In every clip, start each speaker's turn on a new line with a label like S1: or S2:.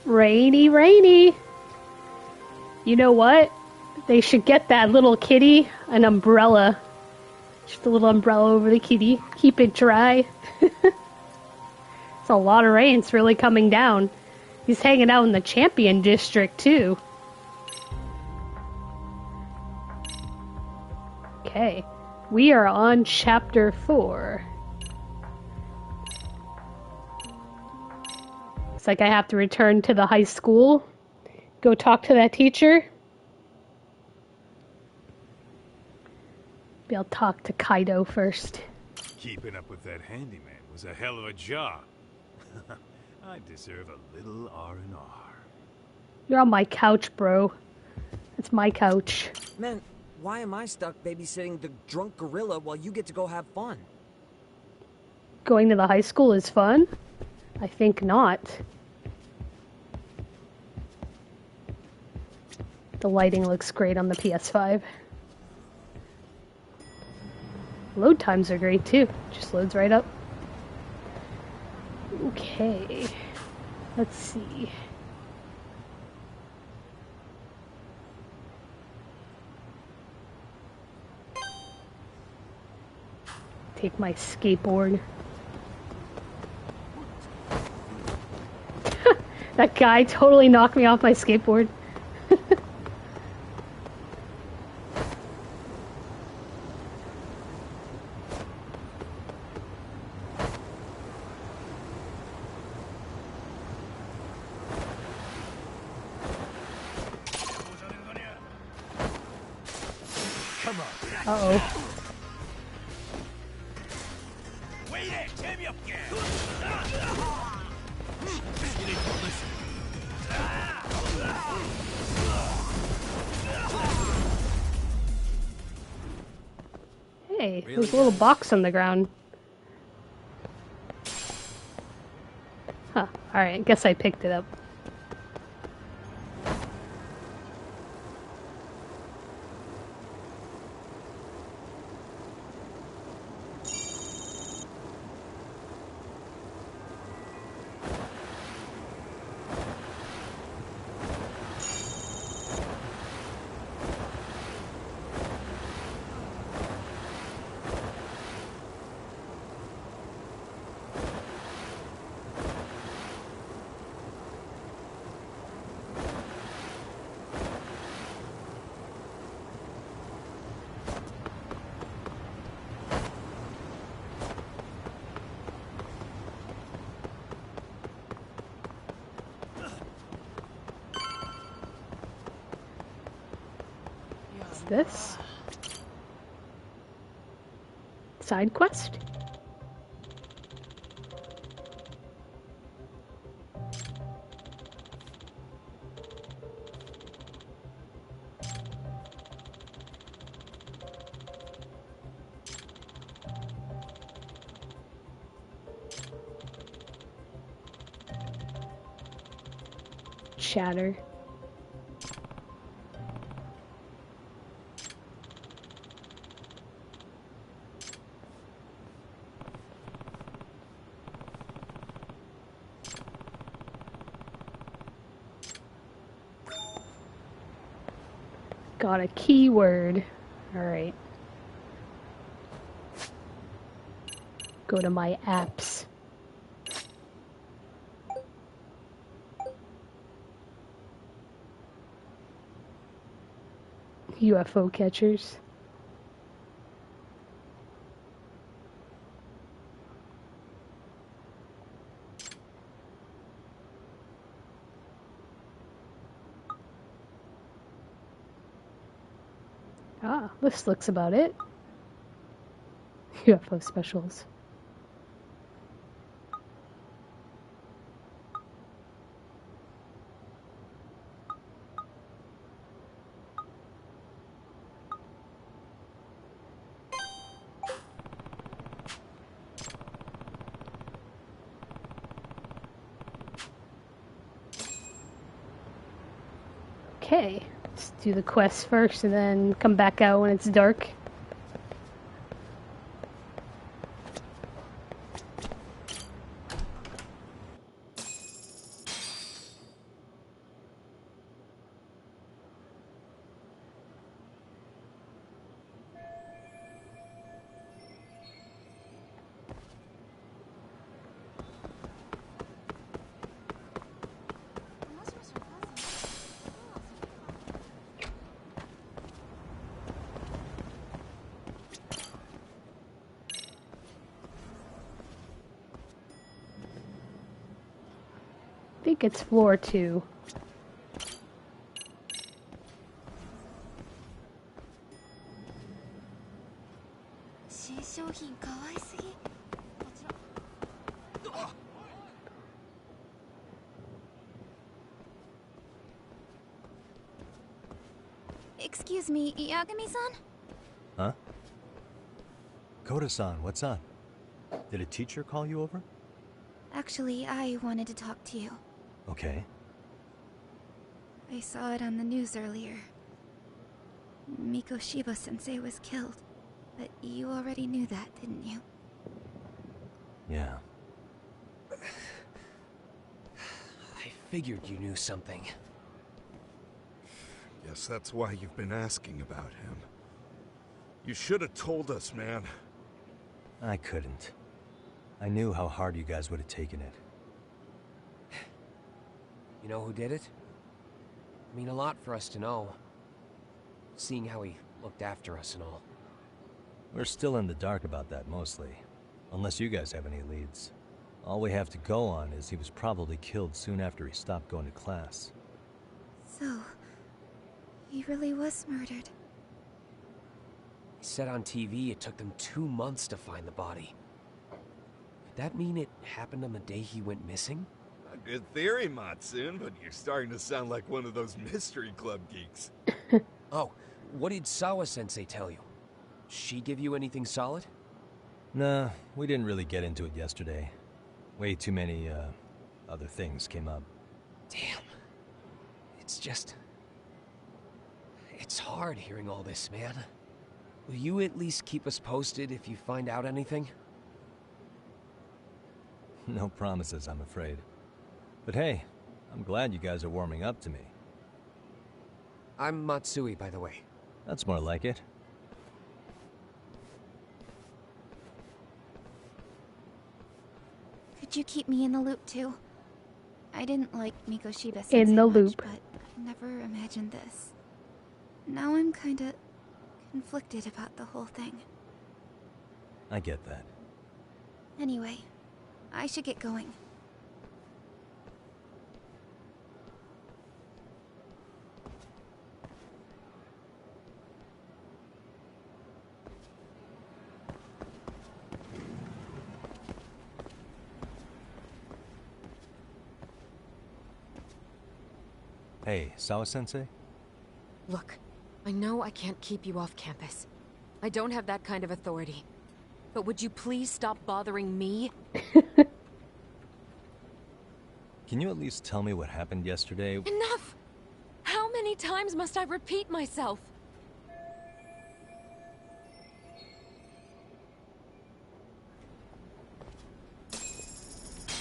S1: Rainy, rainy. You know what? They should get that little kitty an umbrella. Just a little umbrella over the kitty. Keep it dry. It's a lot of rain. It's really coming down. He's hanging out in the Champion District, too. Okay. We are on Chapter 4. It's like I have to return to the high school. Go talk to that teacher. Maybe I'll talk to Kaido first.
S2: Keeping up with that handyman was a hell of a job. I deserve a little R&R.
S1: You're on my couch, bro. It's my couch.
S3: Man, why am I stuck babysitting the drunk gorilla while you get to go have fun?
S1: Going to the high school is fun? I think not. The lighting looks great on the PS5. Load times are great too. Just loads right up. Okay. Let's see. Take my skateboard. That guy totally knocked me off my skateboard. Uh-oh. Hey, there's a little box on the ground. Huh, alright, guess I picked it up. This? Side quest? Chatter. Got a keyword. Alright. Go to my apps. UFO catchers. Ah, this looks about it. UFO specials. Okay, let's do the quest first and then come back out when it's dark. think it's floor 2.
S4: Excuse me, Yagami-san?
S5: Huh? Koda-san, what's up? Did a teacher call you over?
S4: Actually, I wanted to talk to you.
S5: Okay.
S4: I saw it on the news earlier. Mikoshiba-sensei was killed. But you already knew that, didn't you?
S5: Yeah.
S6: I figured you knew something.
S7: Guess that's why you've been asking about him. You should have told us, man.
S5: I couldn't. I knew how hard you guys would have taken it.
S6: You know who did it? I mean a lot for us to know. Seeing how he looked after us and all.
S5: We're still in the dark about that, mostly. Unless you guys have any leads. All we have to go on is he was probably killed soon after he stopped going to class.
S4: So, he really was murdered.
S6: He said on TV it took them 2 months to find the body. Could that mean it happened on the day he went missing?
S7: A good theory, Matsun, but you're starting to sound like one of those mystery club geeks.
S6: Oh, what did Sawa-sensei tell you? She give you anything solid?
S5: Nah, we didn't really get into it yesterday. Way too many, other things came up.
S6: Damn. It's just... It's hard hearing all this, man. Will you at least keep us posted if you find out anything?
S5: No promises, I'm afraid. But hey, I'm glad you guys are warming up to me.
S6: I'm Matsui, by the way.
S5: That's more like it.
S4: Could you keep me in the loop too? I didn't like Mikoshiba-sensei
S1: In the
S4: much,
S1: loop.
S4: but I never imagined this. Now I'm kinda conflicted about the whole thing.
S5: I get that.
S4: Anyway, I should get going.
S5: Hey, Sawa-sensei?
S8: Look, I know I can't keep you off campus. I don't have that kind of authority. But would you please stop bothering me?
S5: Can you at least tell me what happened yesterday?
S8: Enough! How many times must I repeat myself?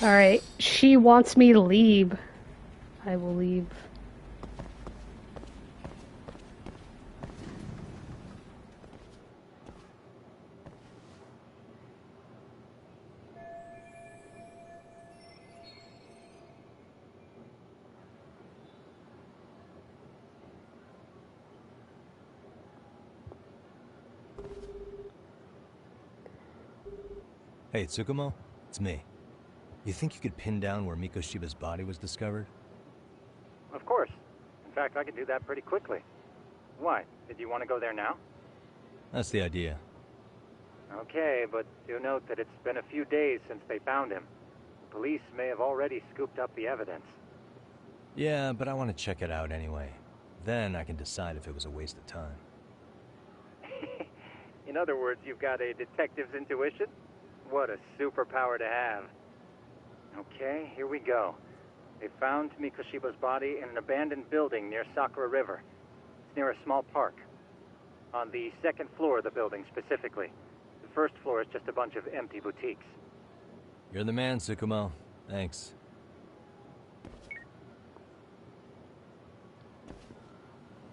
S1: Alright, she wants me to leave. I will leave.
S5: Hey, Tsukumo? It's me. You think you could pin down where Mikoshiba's body was discovered?
S9: Of course. In fact, I can do that pretty quickly. Why? Did you want to go there now?
S5: That's the idea.
S9: Okay, but do note that it's been a few days since they found him. The police may have already scooped up the evidence.
S5: Yeah, but I want to check it out anyway. Then I can decide if it was a waste of time.
S9: In other words, you've got a detective's intuition? What a superpower to have. Okay, here we go. They found Mikoshiba's body in an abandoned building near Sakura River. It's near a small park. On the second floor of the building, specifically. The first floor is just a bunch of empty boutiques.
S5: You're the man, Tsukumo. Thanks.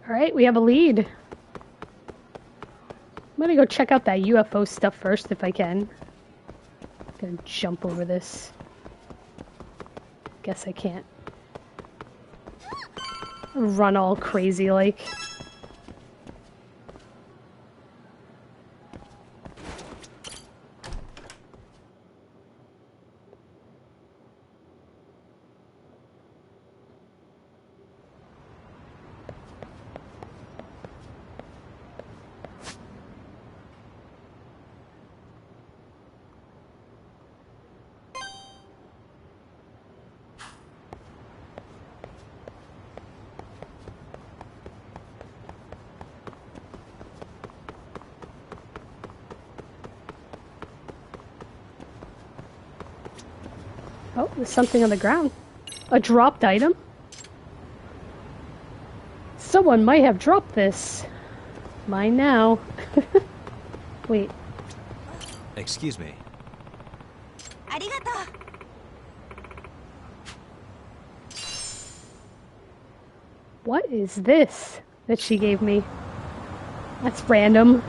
S1: Alright, we have a lead. I'm gonna go check out that UFO stuff first if I can. Gonna jump over this. Guess I can't. Run all crazy like. Oh, there's something on the ground. A dropped item? Someone might have dropped this. Mine now. Wait.
S5: Excuse me.
S1: What is this that she gave me? That's random.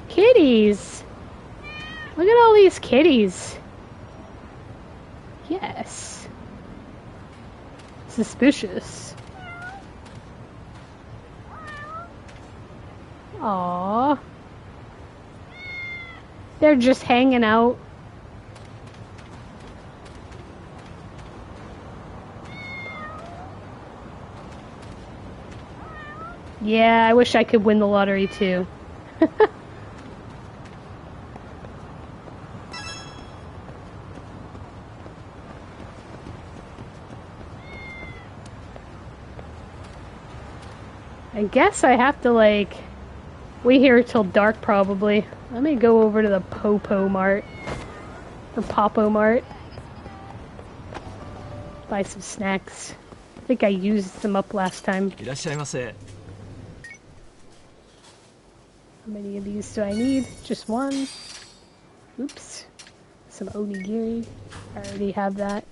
S1: Kitties! Look at all these kitties. Yes. Suspicious. Aww. They're just hanging out. Yeah, I wish I could win the lottery too. I guess I have to, like, wait here till dark, probably. Let me go over to the Popo Mart. Or Popo Mart. Buy some snacks. I think I used them up last time.
S6: いらっしゃいませ。
S1: How many of these do I need? Just one. Oops. Some onigiri. I already have that.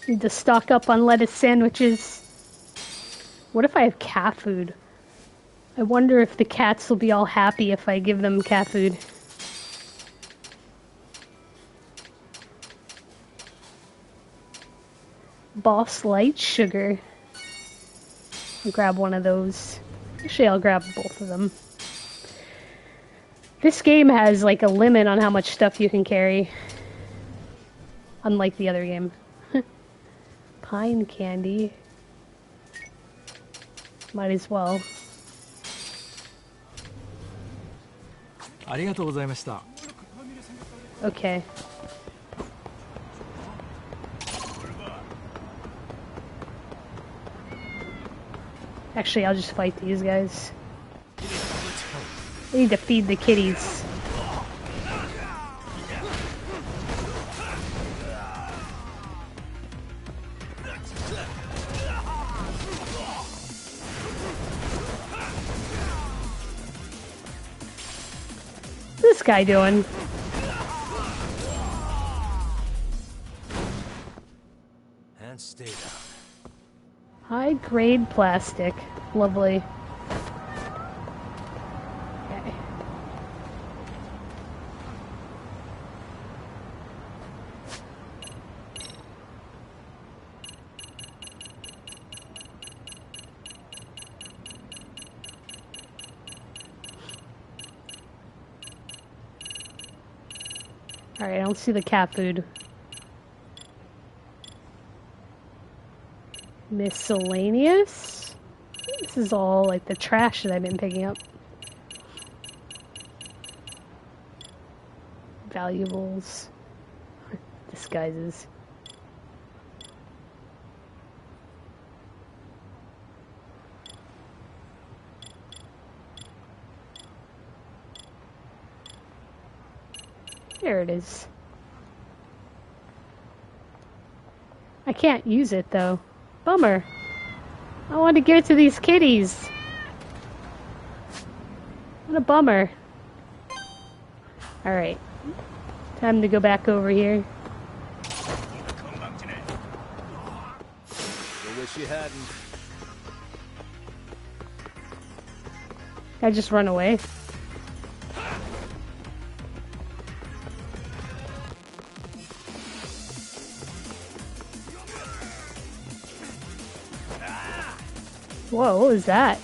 S1: Need to stock up on lettuce sandwiches. What if I have cat food? I wonder if the cats will be all happy if I give them cat food. Boss Light Sugar. I'll grab one of those. Actually, I'll grab both of them. This game has like a limit on how much stuff you can carry. Unlike the other game. Pine candy. Might as well.
S6: ありがとうございました。
S1: Okay. Actually, I'll just fight these guys. I need to feed the kitties. What's this guy doing?
S5: And stay down.
S1: High grade plastic. Lovely. Okay. Alright, I don't see the cat food. Miscellaneous? This is all like the trash that I've been picking up. Valuables. Disguises. There it is. I can't use it though. Bummer. I want to give it to these kitties. What a bummer. Alright. Time to go back over here.
S5: wish you hadn't.
S1: I just run away. Whoa, what was that?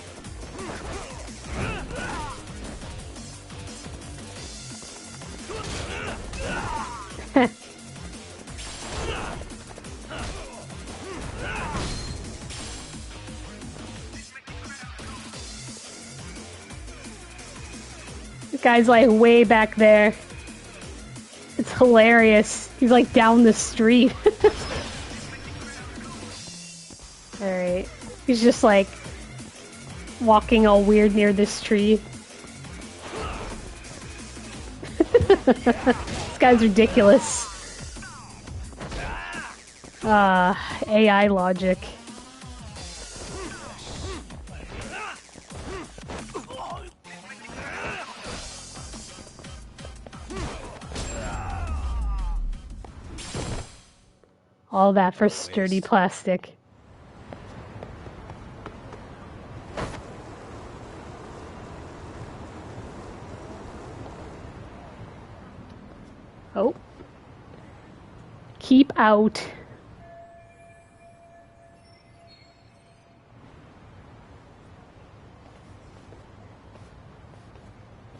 S1: This guy's like way back there. It's hilarious. He's like down the street. Alright. He's just like walking all weird near this tree. This guy's ridiculous. AI logic. All that for sturdy plastic. Oh. Keep out.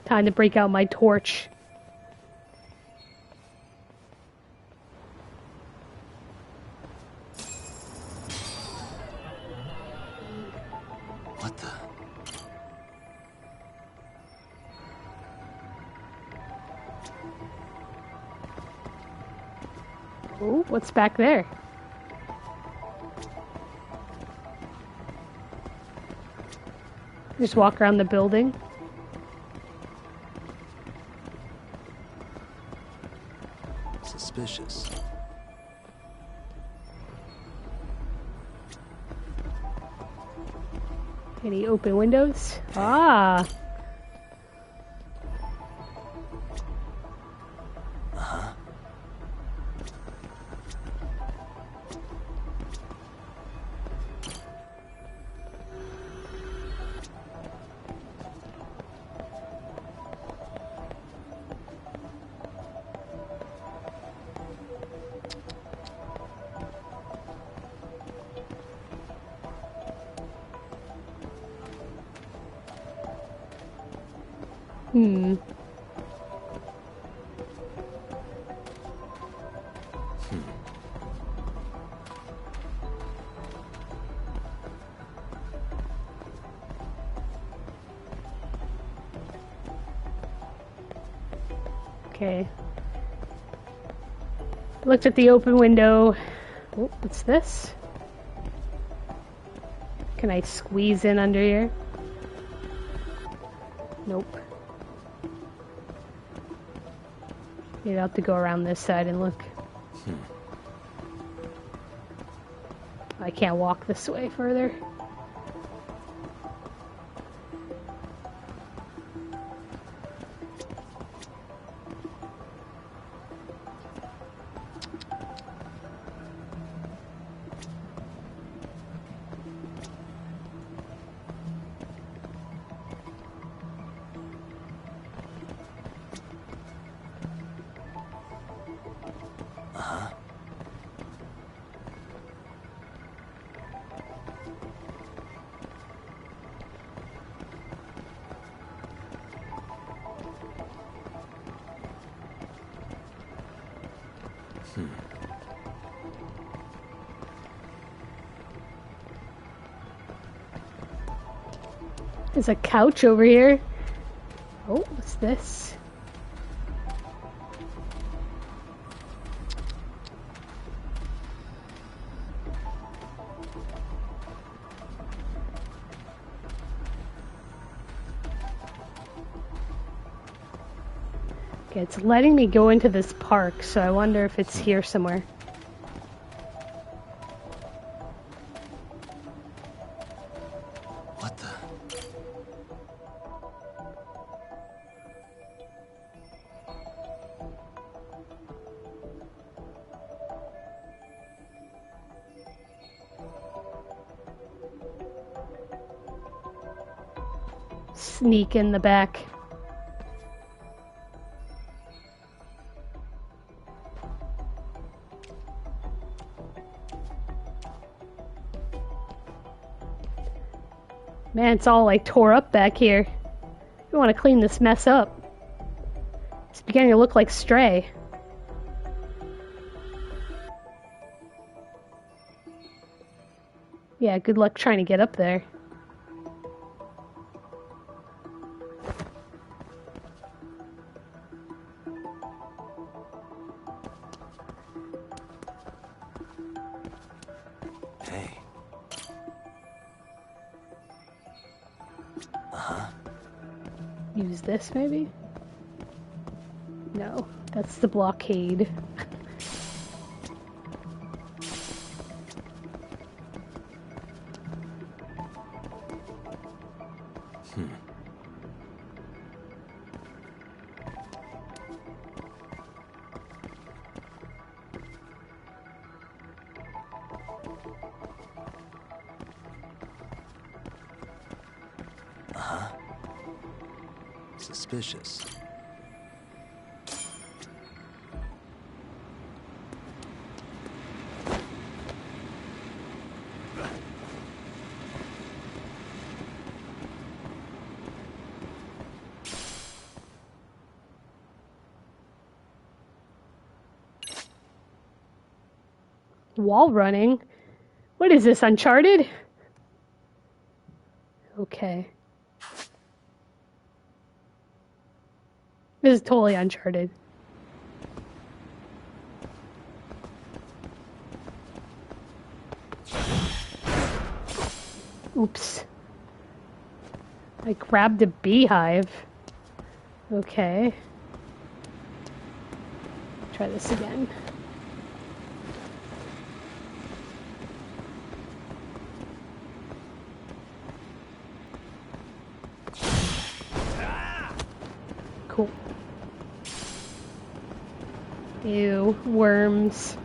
S1: Time to break out my torch.
S5: What the?
S1: Oh, what's back there? Just walk around the building.
S5: Suspicious.
S1: Any open windows? Ah. Hmm. Okay. Looked at the open window. Oh, what's this? Can I squeeze in under here? Nope. Maybe I'll have to go around this side and look. I can't walk this way further. There's a couch over here. Oh, what's this? Okay, it's letting me go into this park, so I wonder if it's here somewhere.
S5: What the?
S1: sneak in the back. Man, it's all like tore up back here. We want to clean this mess up. It's beginning to look like Stray. Yeah, good luck trying to get up there.
S5: Hey.
S1: Use this, maybe? No, that's the blockade.
S5: Suspicious.
S1: Wall running? What is this, Uncharted? Okay. This is totally Uncharted. Oops. I grabbed a beehive. Okay. Try this again. Cool. Ew, worms.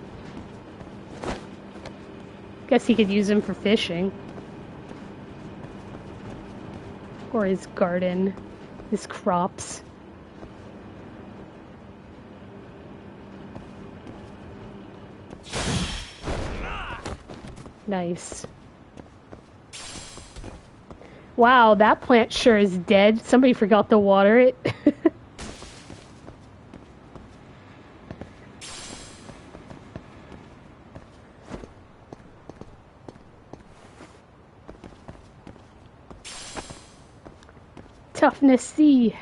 S1: Guess he could use them for fishing. Or his garden. His crops. Nice. Wow, that plant sure is dead. Somebody forgot to water it. Toughness C.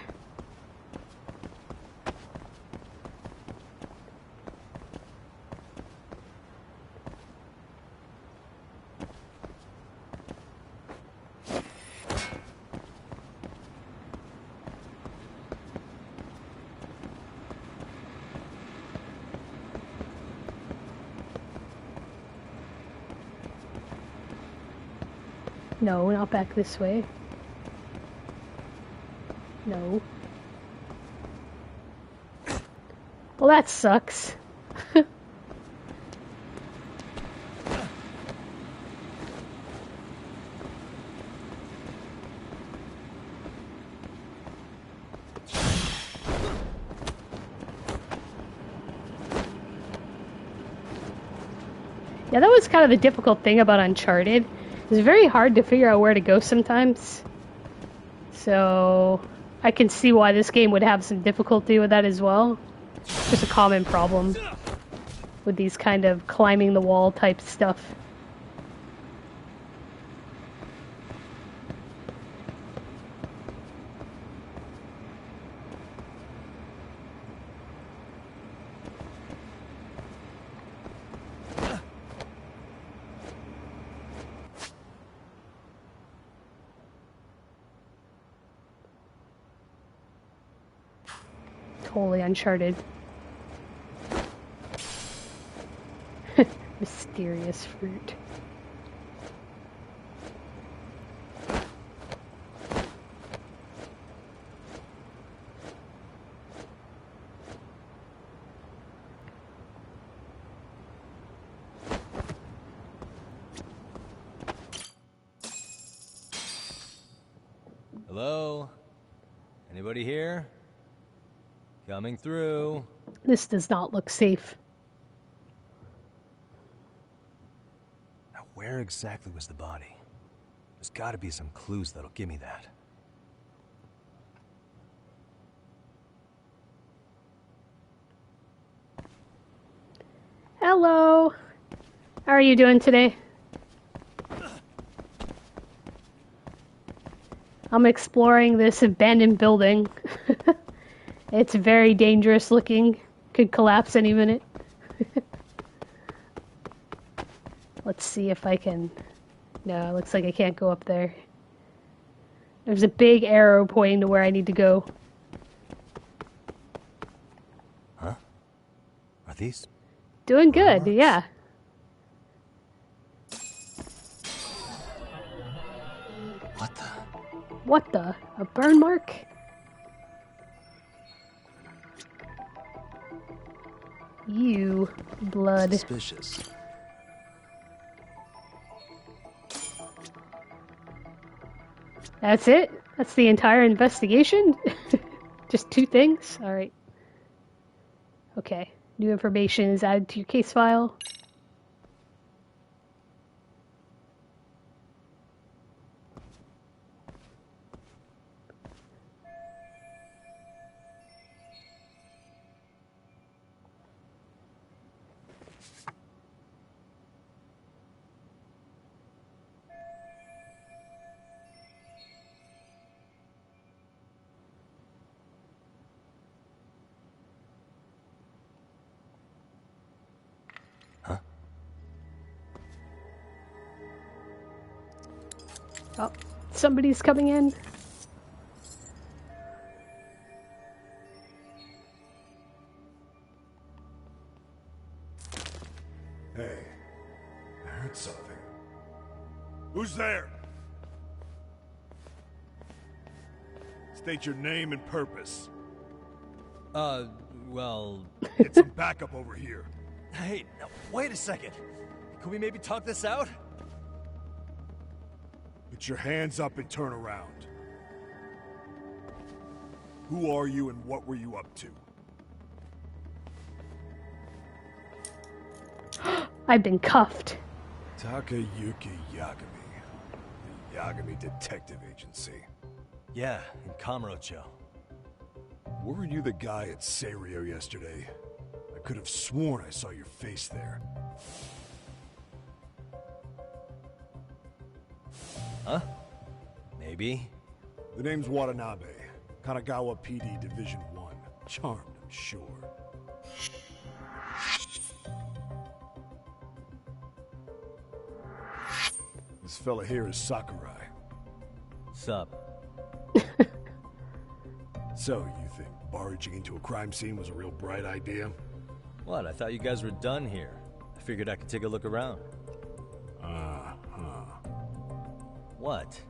S1: No, not back this way. No. Well, that sucks. Yeah, that was kind of the difficult thing about Uncharted. It's very hard to figure out where to go sometimes. So I can see why this game would have some difficulty with that as well. It's just a common problem with these kind of climbing the wall type stuff. Totally Uncharted. Mysterious fruit.
S5: Hello? Anybody here? Coming through.
S1: This does not look safe.
S5: Now, where exactly was the body? There's got to be some clues that'll give me that.
S1: Hello. How are you doing today? I'm exploring this abandoned building. It's very dangerous looking. Could collapse any minute. Let's see if I can... No, it looks like I can't go up there. There's a big arrow pointing to where I need to go.
S5: Huh? Are these...
S1: Doing good,
S5: Marks?
S1: yeah.
S5: What the...
S1: What the? A burn mark? You, blood.
S5: Suspicious.
S1: That's it? That's the entire investigation? Just 2 things? Alright. Okay. New information is added to your case file. Oh, somebody's coming in.
S10: Hey, I heard something. Who's there? State your name and purpose.
S5: Well...
S10: Get some backup over here.
S5: Hey, now, wait a second. Can we maybe talk this out?
S10: Put your hands up and turn around. Who are you and what were you up to?
S1: I've been cuffed.
S10: Takayuki Yagami. The Yagami Detective Agency.
S5: Yeah, in Kamurocho.
S10: Were you the guy at Serio yesterday? I could have sworn I saw your face there.
S5: Huh? Maybe.
S10: The name's Watanabe. Kanagawa PD Division 1. Charmed, I'm sure. This fella here is Sakurai.
S5: Sup?
S10: So, you think barging into a crime scene was a real bright idea?
S5: What? I thought you guys were done here. I figured I could take a look around. What?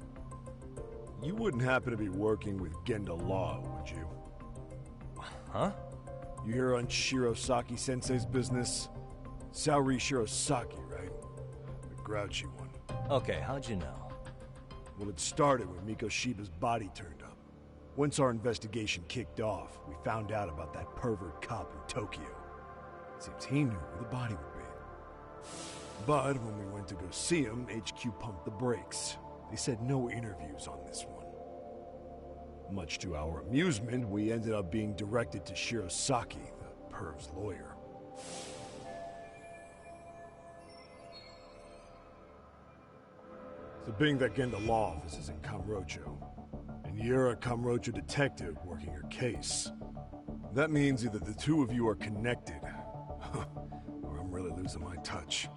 S10: You wouldn't happen to be working with Genda Law, would you?
S5: Huh?
S10: You hear on Shirosaki-sensei's business? Saori Shirosaki, right? The grouchy one.
S5: Okay, how'd you know?
S10: Well, it started when Miko Shiba's body turned up. Once our investigation kicked off, we found out about that pervert cop in Tokyo. Seems he knew where the body would be. But when we went to go see him, HQ pumped the brakes. They said no interviews on this one. Much to our amusement, we ended up being directed to Shirosaki, the perv's lawyer. So being that Genda Law office is in Kamurocho, and you're a Kamurocho detective working your case, that means either the two of you are connected, or I'm really losing my touch.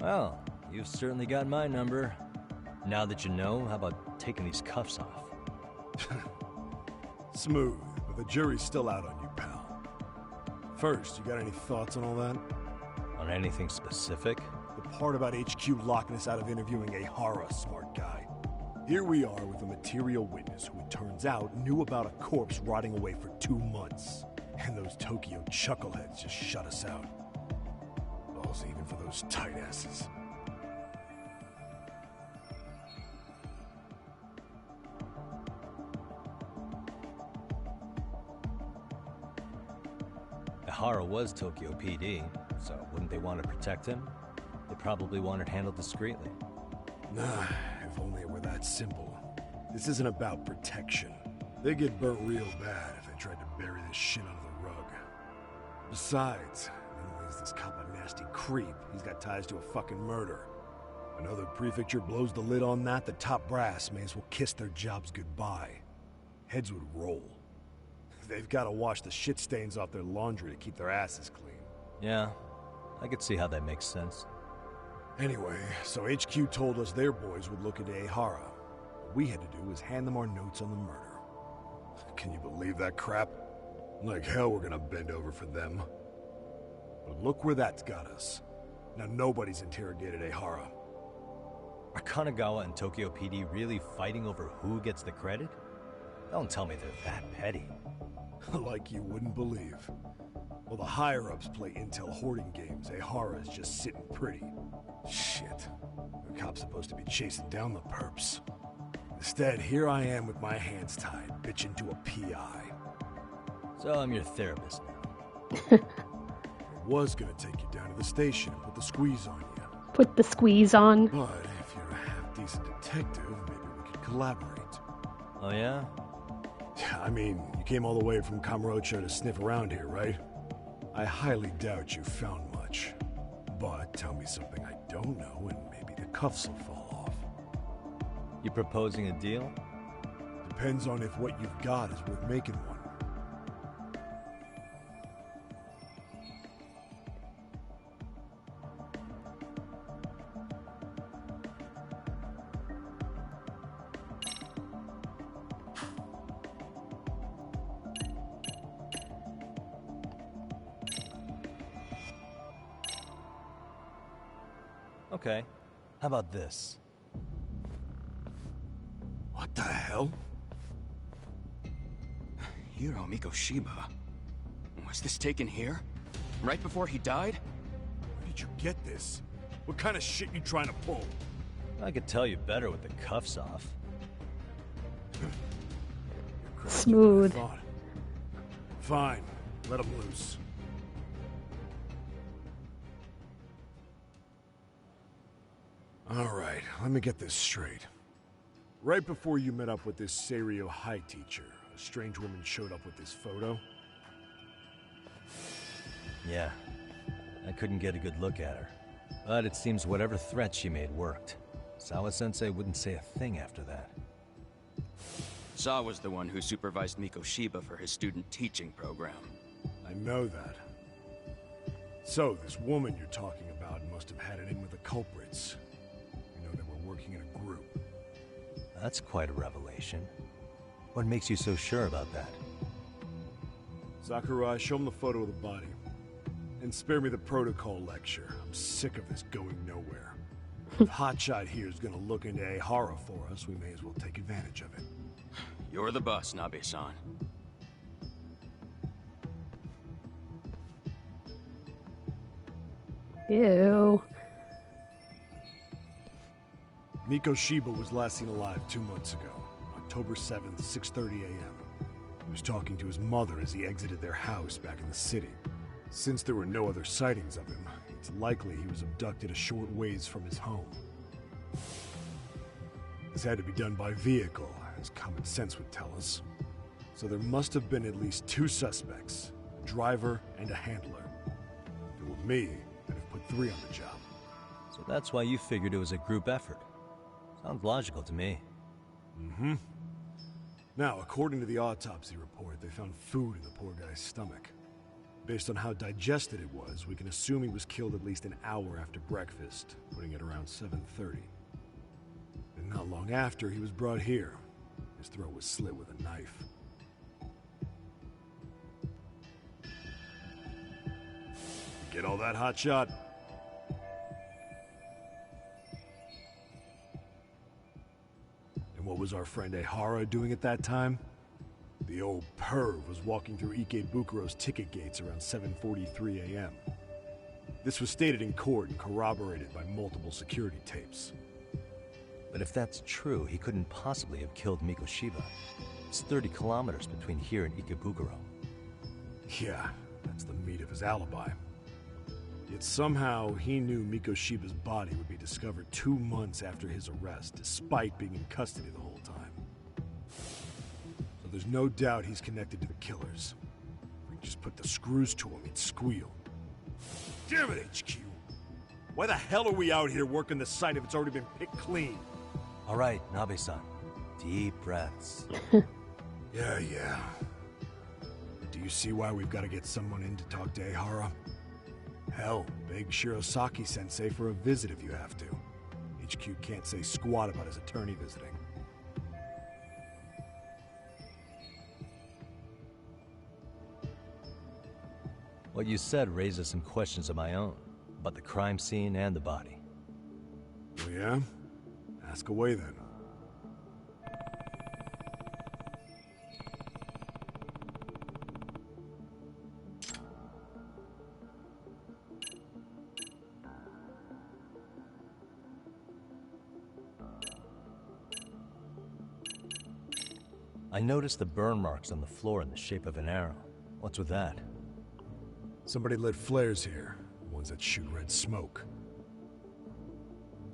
S5: Well, you've certainly got my number. Now that you know, how about taking these cuffs off?
S10: Smooth, but the jury's still out on you, pal. First, you got any thoughts on all that?
S5: On anything specific?
S10: The part about HQ locking us out of interviewing a Hara smart guy. Here we are with a material witness who it turns out knew about a corpse rotting away for 2 months. And those Tokyo chuckleheads just shut us out. Balls even for those tight asses.
S5: Ihara was Tokyo PD, so wouldn't they want to protect him? They probably want it handled discreetly.
S10: Nah, if only it were that simple. This isn't about protection. They get burnt real bad if they tried to bury this shit under the rug. Besides, not only is this cop a nasty creep, he's got ties to a fucking murder. Another prefecture blows the lid on that, the top brass may as well kiss their jobs goodbye. Heads would roll. They've got to wash the shit stains off their laundry to keep their asses clean.
S5: Yeah, I could see how that makes sense.
S10: Anyway, so HQ told us their boys would look into Ihara. What we had to do was hand them our notes on the murder. Can you believe that crap? Like hell we're gonna bend over for them. But look where that's got us. Now nobody's interrogated Ihara.
S5: Are Kanagawa and Tokyo PD really fighting over who gets the credit? Don't tell me they're that petty.
S10: Like you wouldn't believe. While the higher-ups play intel hoarding games, Ihara is just sitting pretty. Shit. The cop's supposed to be chasing down the perps. Instead, here I am with my hands tied, bitching to a PI.
S5: So I'm your therapist
S10: I was gonna take you down to the station and put the squeeze on you.
S1: Put the squeeze on.
S10: But if you're a half-decent detective, maybe we could collaborate.
S5: Oh yeah?
S10: I mean, you came all the way from Kamurocho to sniff around here, right? I highly doubt you found much. But tell me something I don't know and maybe the cuffs will fall off.
S5: You proposing a deal?
S10: Depends on if what you've got is worth making one.
S5: Okay. How about this?
S10: What the hell?
S11: Hiro Mikoshiba. Was this taken here? Right before he died?
S10: Where did you get this? What kind of shit you trying to pull?
S5: I could tell you better with the cuffs off.
S1: Smooth.
S10: Fine. Let him loose. Alright, let me get this straight. Right before you met up with this Seiryo High teacher, a strange woman showed up with this photo?
S5: Yeah. I couldn't get a good look at her. But it seems whatever threat she made worked. Sawa-sensei wouldn't say a thing after that.
S11: Sawa's the one who supervised Mikoshiba for his student teaching program.
S10: I know that. So, this woman you're talking about must have had it in with the culprits. You know, they were working in a group.
S5: That's quite a revelation. What makes you so sure about that?
S10: Sakurai, show him the photo of the body. And spare me the protocol lecture. I'm sick of this going nowhere. If Hotshot here is gonna look into Ihara for us, we may as well take advantage of it.
S11: You're the boss, Nabe-san.
S1: Ew.
S10: Mikoshiba was last seen alive 2 months ago, October 7th, 6:30 a.m. He was talking to his mother as he exited their house back in the city. Since there were no other sightings of him, it's likely he was abducted a short ways from his home. This had to be done by vehicle, as common sense would tell us. So there must have been at least 2 suspects, a driver and a handler. If it were me, I'd have put 3 on the job.
S5: So that's why you figured it was a group effort. Sounds logical to me.
S10: Mm-hmm. Now, according to the autopsy report, they found food in the poor guy's stomach. Based on how digested it was, we can assume he was killed at least an hour after breakfast, putting it around 7:30. And not long after, he was brought here. His throat was slit with a knife. Get all that, Hotshot? And what was our friend Ihara doing at that time? The old perv was walking through Ikebukuro's ticket gates around 7:43 a.m. This was stated in court and corroborated by multiple security tapes.
S5: But if that's true, he couldn't possibly have killed Mikoshiba. It's 30 kilometers between here and Ikebukuro.
S10: Yeah, That's the meat of his alibi. Yet somehow he knew Mikoshiba's body would be discovered 2 months after his arrest, despite being in custody the whole time. So there's no doubt he's connected to the killers. If we just put the screws to him, he'd squeal. Damn it, HQ! Why the hell are we out here working the site if it's already been picked clean?
S5: All right, Nabe-san. Deep breaths.
S10: Yeah. Do you see why we've got to get someone in to talk to Ehara? Hell, beg Shirosaki-sensei for a visit if you have to. HQ can't say squat about his attorney visiting.
S5: What you said raises some questions of my own, about the crime scene and the body.
S10: Oh yeah? Ask away then.
S5: I noticed the burn marks on the floor in the shape of an arrow. What's with that?
S10: Somebody lit flares here, ones that shoot red smoke.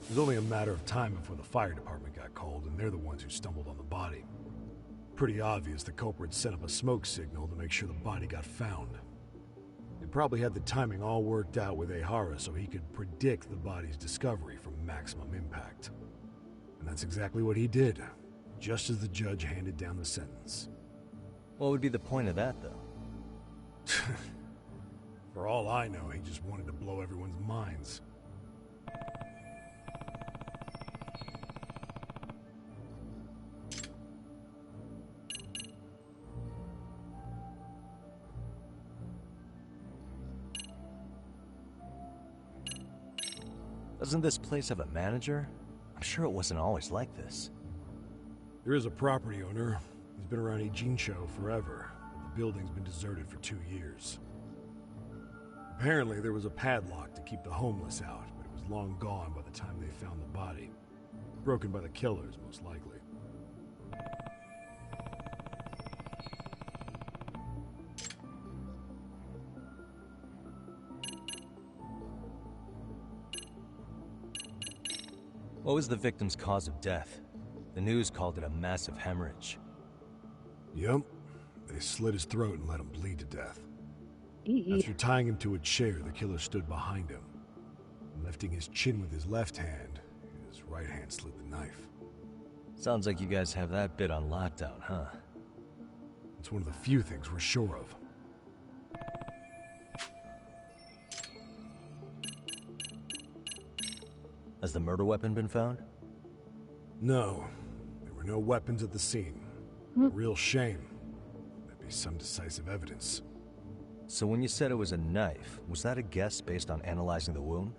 S10: It was only a matter of time before the fire department got called, and they're the ones who stumbled on the body. Pretty obvious the culprit set up a smoke signal to make sure the body got found. They probably had the timing all worked out with Ehara so he could predict the body's discovery from maximum impact. And that's exactly what he did, just as the judge handed down the sentence.
S5: What would be the point of that, though?
S10: For all I know, he just wanted to blow everyone's minds.
S5: Doesn't this place have a manager? I'm sure it wasn't always like this.
S10: There is a property owner. He's been around Ijincho forever, but the building's been deserted for 2 years. Apparently, there was a padlock to keep the homeless out, but it was long gone by the time they found the body. Broken by the killers, most likely.
S5: What was the victim's cause of death? The news called it a massive hemorrhage.
S10: Yep. They slit his throat and let him bleed to death.
S1: Eee.
S10: After tying him to a chair, the killer stood behind him. Lifting his chin with his left hand, his right hand slid the knife.
S5: Sounds like you guys have that bit on lockdown, huh?
S10: It's one of the few things we're sure of.
S5: Has the murder weapon been found?
S10: No. There were no weapons at the scene. A real shame. That'd be some decisive evidence.
S5: So when you said it was a knife, was that a guess based on analyzing the wound?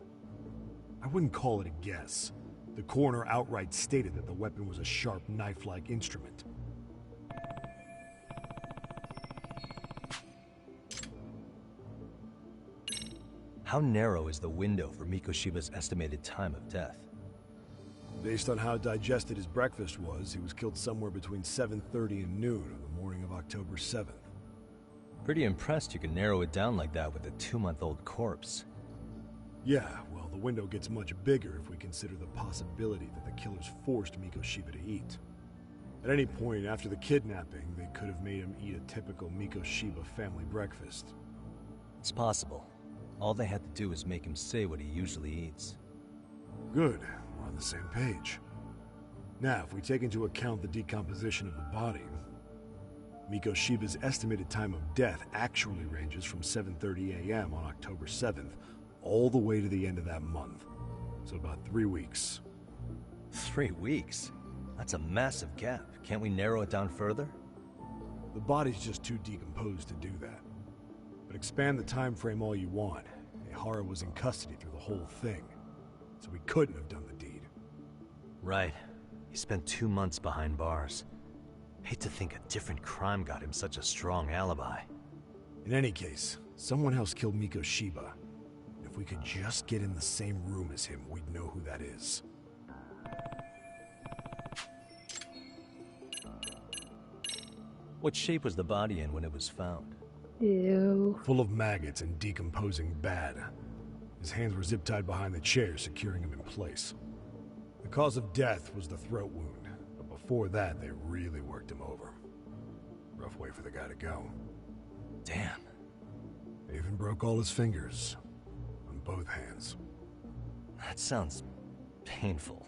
S10: I wouldn't call it a guess. The coroner outright stated that the weapon was a sharp knife-like instrument.
S5: How narrow is the window for Mikoshiba's estimated time of death?
S10: Based on how digested his breakfast was, he was killed somewhere between 7:30 and noon on the morning of October 7th.
S5: Pretty impressed you can narrow it down like that with a 2-month-old corpse.
S10: Yeah, well, the window gets much bigger if we consider the possibility that the killers forced Mikoshiba to eat. At any point after the kidnapping, they could have made him eat a typical Mikoshiba family breakfast.
S5: It's possible. All they had to do was make him say what he usually eats.
S10: Good, we're on the same page. Now, if we take into account the decomposition of the body, Mikoshiba's estimated time of death actually ranges from 7:30 a.m. on October 7th all the way to the end of that month. So about 3 weeks.
S5: 3 weeks? That's a massive gap. Can't we narrow it down further?
S10: The body's just too decomposed to do that. But expand the time frame all you want. Ehara was in custody through the whole thing, so he couldn't have done the deed.
S5: Right. He spent 2 months behind bars. Hate to think a different crime got him such a strong alibi.
S10: In any case, someone else killed Mikoshiba. If we could just get in the same room as him, we'd know who that is.
S5: What shape was the body in when it was found?
S1: Ew.
S10: Full of maggots and decomposing bad. His hands were zip-tied behind the chair, securing him in place. The cause of death was the throat wound, but before that, they really worked him over. Rough way for the guy to go.
S5: Damn.
S10: They even broke all his fingers. On both hands.
S5: That sounds painful.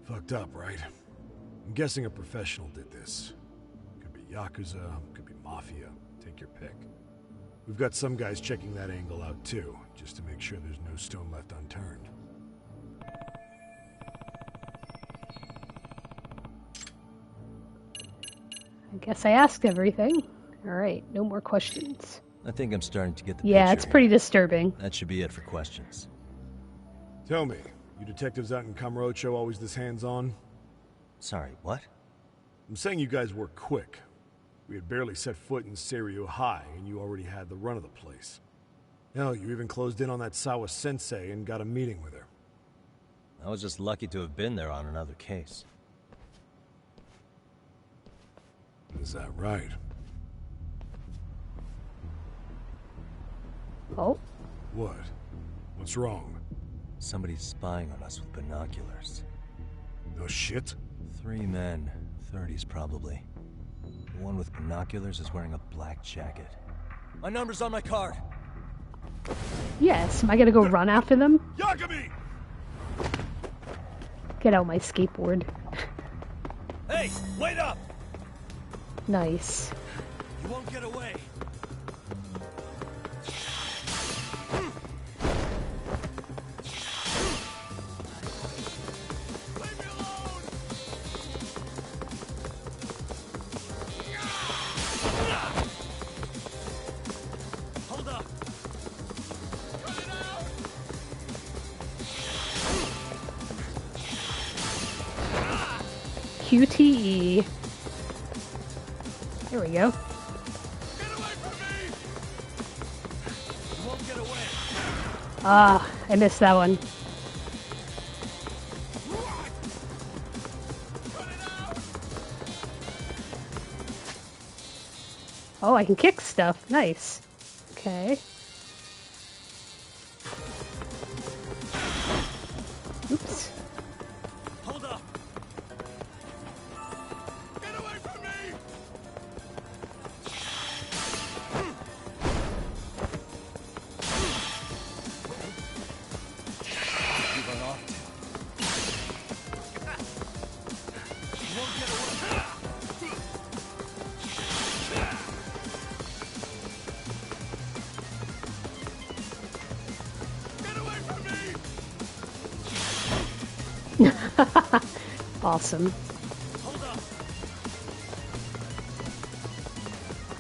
S10: Fucked up, right? I'm guessing a professional did this. Could be Yakuza, could be Mafia. Take your pick. We've got some guys checking that angle out too, just to make sure there's no stone left unturned.
S1: I guess I asked everything. Alright, no more questions.
S5: I think I'm starting to get the
S1: Yeah,
S5: picture
S1: it's pretty
S5: here.
S1: disturbing.
S5: That should be it for questions.
S10: Tell me, you detectives out in Kamurocho always this hands-on?
S5: Sorry, what?
S10: I'm saying you guys work quick. We had barely set foot in Seiryu High, and you already had the run of the place. Hell, you even closed in on that Sawa sensei and got a meeting with her.
S5: I was just lucky to have been there on another case.
S10: Is that right?
S1: Oh?
S10: What? What's wrong?
S5: Somebody's spying on us with binoculars.
S10: No shit?
S5: 3 men, 30s probably. The one with binoculars is wearing a black jacket. My number's on my card!
S1: Yes, am I gonna go run after them?
S10: Yagami!
S1: Get out my skateboard.
S5: Hey, wait up!
S1: Nice.
S5: You won't get away!
S1: QTE. There we go.
S5: Get away from me! You won't get away!
S1: Ah, I missed that one. Oh, I can kick stuff. Nice. Okay. Oops.
S5: Hold up! Get away from me! You run off. You won't get away. Get away from me!
S1: Awesome.
S5: Hold up!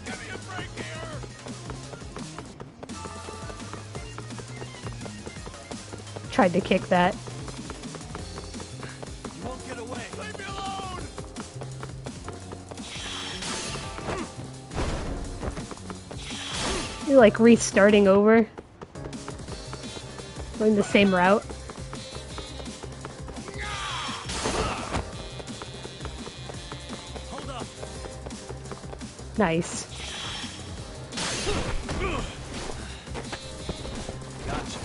S5: Give me a break here!
S1: Tried to kick that.
S5: You won't get away! Leave me alone!
S1: You're like restarting over. Going the same route.
S5: Hold up!
S1: Nice.
S5: Gotcha.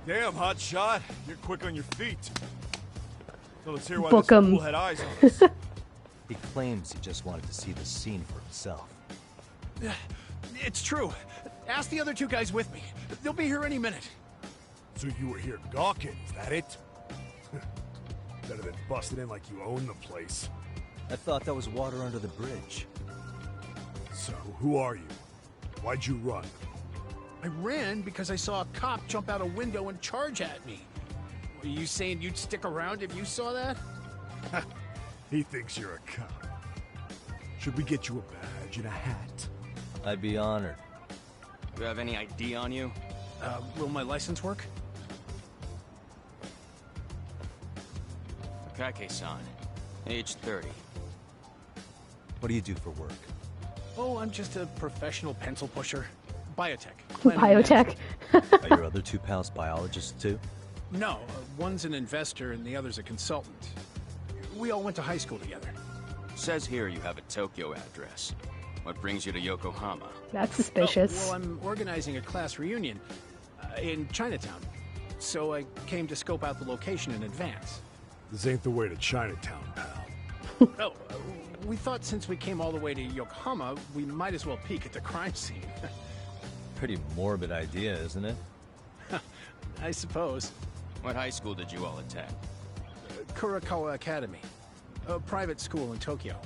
S10: Damn, hot shot. You're quick on your feet. So let's hear why
S1: Book
S10: this
S1: 'em.
S10: fool had eyes on us.
S5: He claims he just wanted to see the scene for himself.
S12: It's true. Ask the other 2 guys with me. They'll be here any minute.
S10: So you were here gawking, is that it? Better than busting in like you own the place.
S5: I thought that was water under the bridge.
S10: So, who are you? Why'd you run?
S12: I ran because I saw a cop jump out a window and charge at me. Were you saying you'd stick around if you saw that?
S10: He thinks you're a cop. Should we get you a badge and a hat?
S5: I'd be honored.
S11: Do you have any ID on you?
S12: Will my license work?
S11: Kake-san, age 30.
S5: What do you do for work?
S12: Oh, I'm just a professional pencil pusher. biotech. Planning and
S1: Biotech.
S5: Are your other two pals biologists too?
S12: No, one's an investor and the other's a consultant. We all went to high school together.
S11: Says here you have a Tokyo address. What brings you to Yokohama?
S1: That's suspicious.
S12: Oh, well, I'm organizing a class reunion in Chinatown. So I came to scope out the location in advance.
S10: This ain't the way to Chinatown, pal.
S12: Oh, we thought since we came all the way to Yokohama, we might as well peek at the crime scene.
S5: Pretty morbid idea, isn't it?
S12: I suppose.
S11: What high school did you all attend?
S12: Kurakawa Academy, a private school in Tokyo.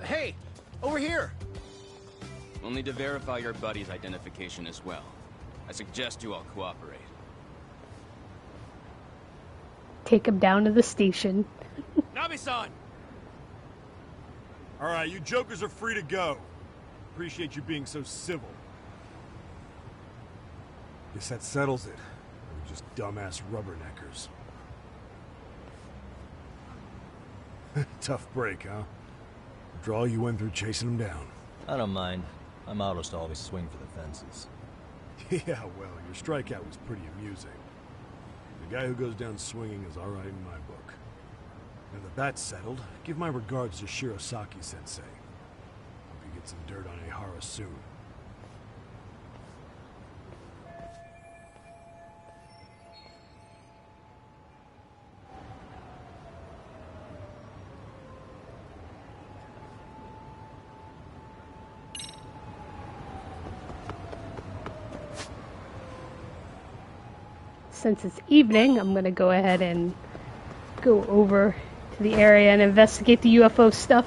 S12: Hey, over here!
S11: We'll need to verify your buddy's identification as well. I suggest you all cooperate.
S1: Take him down to the station.
S11: Nabi-san!
S10: Alright, you jokers are free to go. Appreciate you being so civil. Guess that settles it. We're just dumbass rubberneckers. Tough break, huh? Draw you went through chasing them down.
S5: I don't mind. My motto's to always swing for the fences.
S10: Yeah, well, your strikeout was pretty amusing. The guy who goes down swinging is alright in my book. Now that that's settled, give my regards to Shirosaki-sensei. Hope you get some dirt on Ehara soon.
S1: Since it's evening, I'm gonna go ahead and go over to the area and investigate the UFO stuff.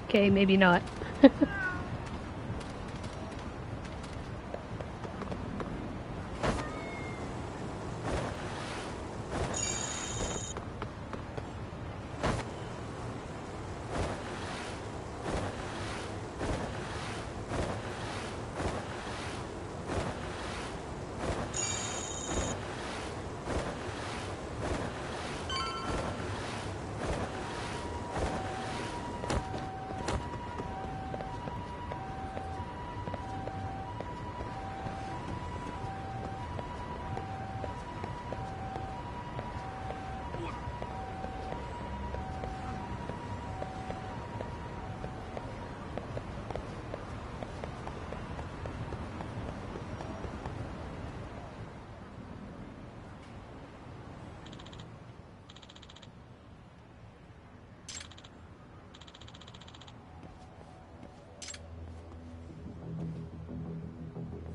S1: Okay, maybe not.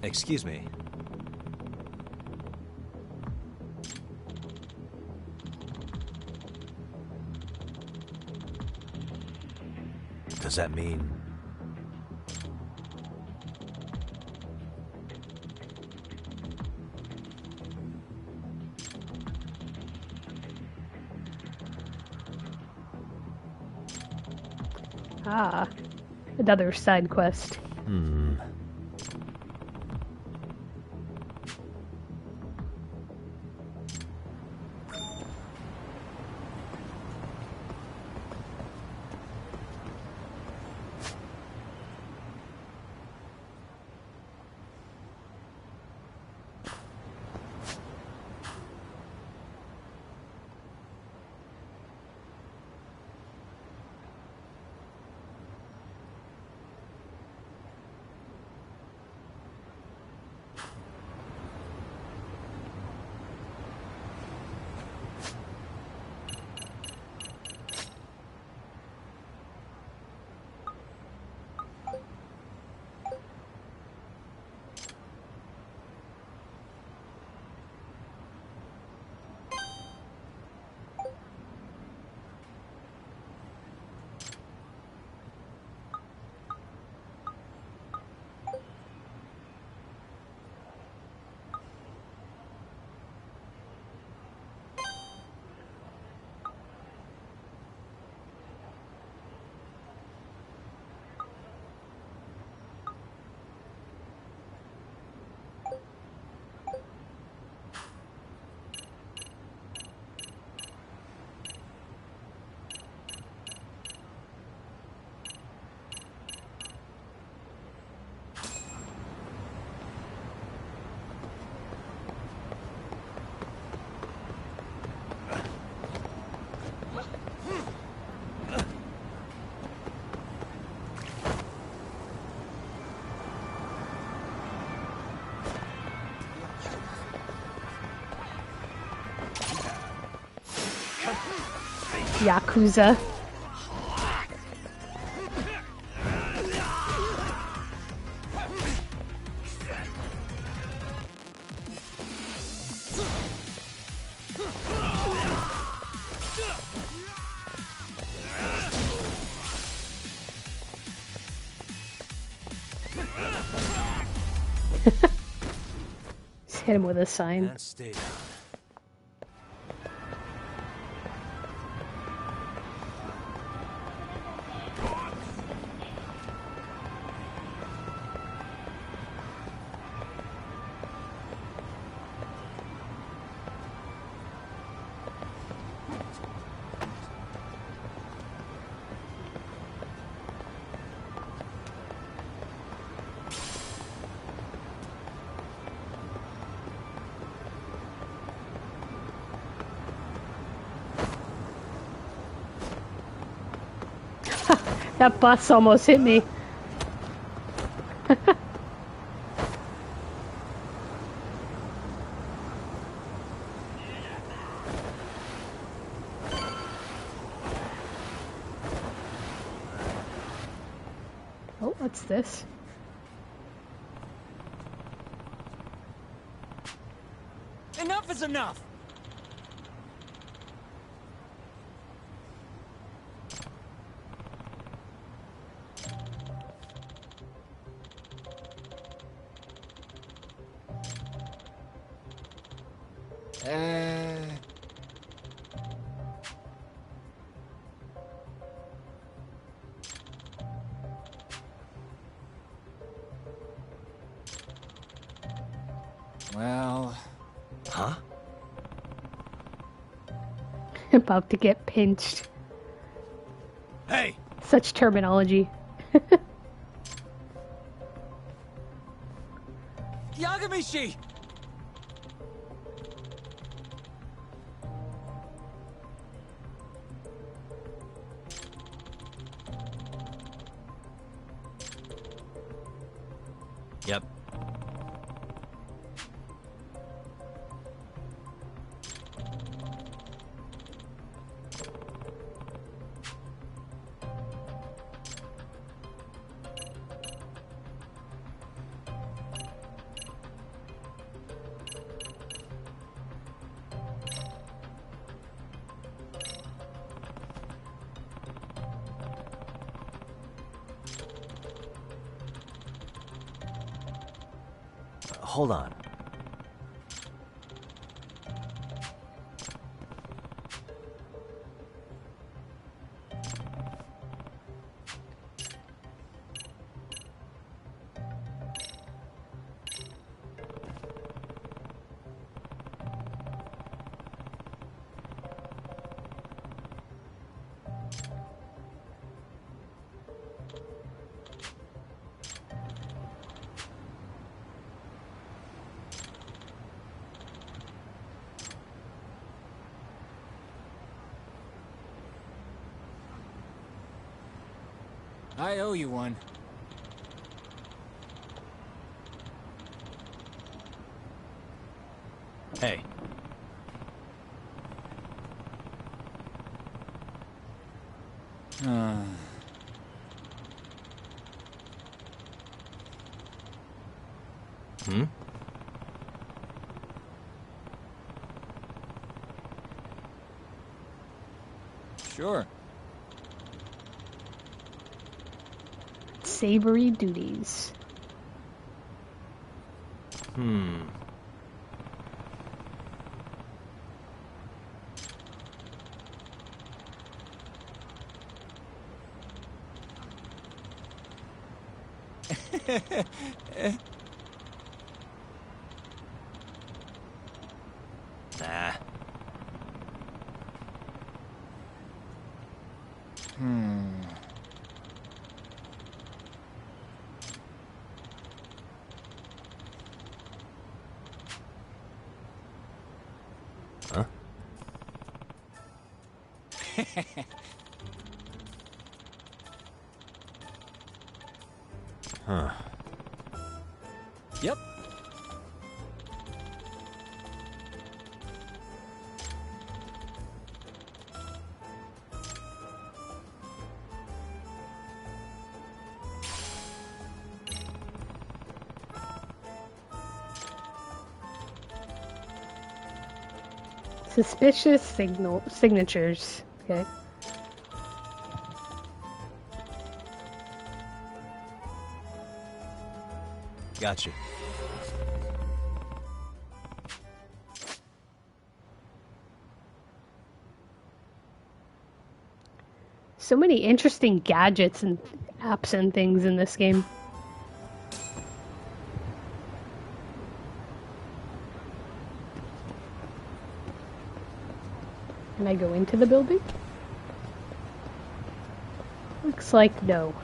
S5: Excuse me. Does that mean...
S1: Ah, another side quest. Yakuza. Just hit him with a sign.
S5: And stay down.
S1: That bus almost hit me. Oh, what's this?
S3: Enough is enough!
S6: Well...
S5: Huh?
S1: About to get pinched.
S5: Hey!
S1: Such terminology.
S3: Yagami-shi!
S5: Yep. Hold on.
S6: I owe you one.
S5: Hey. Hmm?
S6: Sure.
S1: Savory duties.
S5: Hmm. Nah. Huh? Huh.
S6: Yep.
S1: Suspicious signatures. Okay.
S5: Gotcha.
S1: So many interesting gadgets and apps and things in this game. Can I go into the building? Looks like no.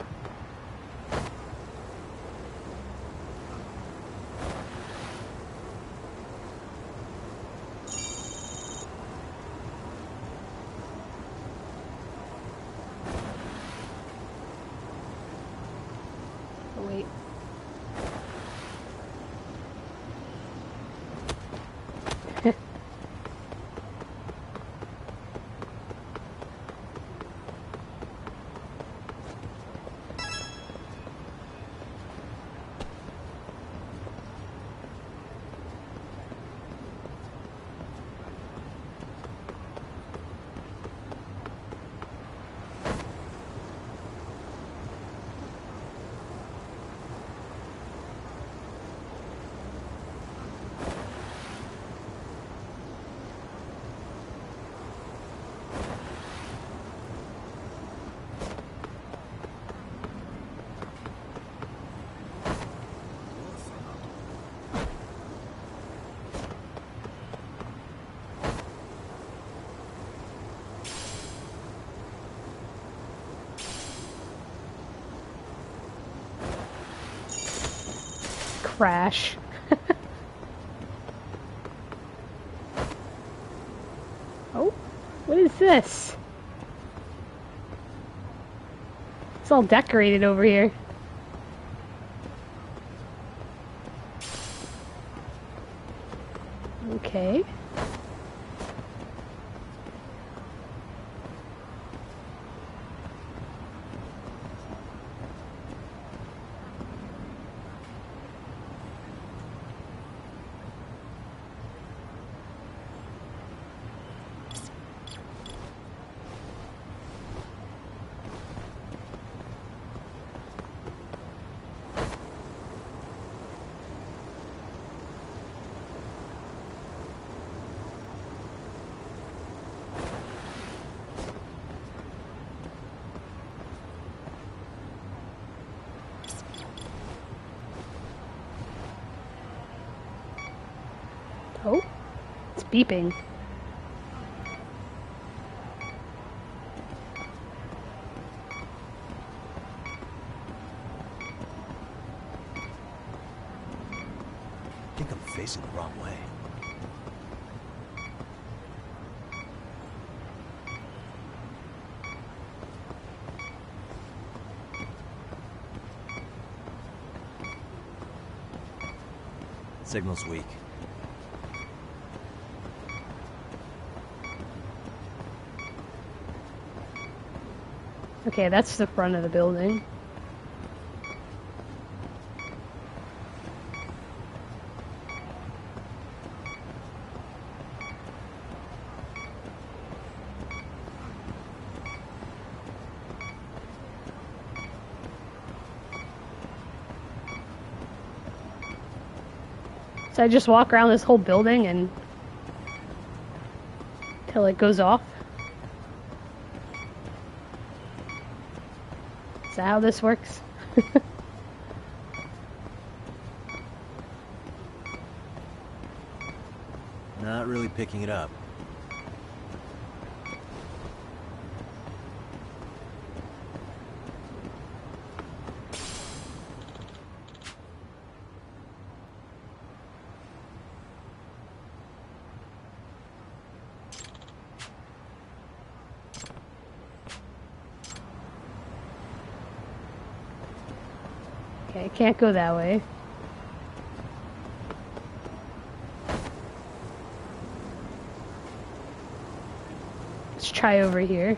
S1: Oh, wait. Crash. Oh, what is this? It's all decorated over here. Okay. Oh, it's beeping.
S5: I think I'm facing the wrong way. Signal's weak.
S1: Okay, that's the front of the building. So I just walk around this whole building and till it goes off. Is that how this works?
S5: Not really picking it up.
S1: Okay, can't go that way. Let's try over here.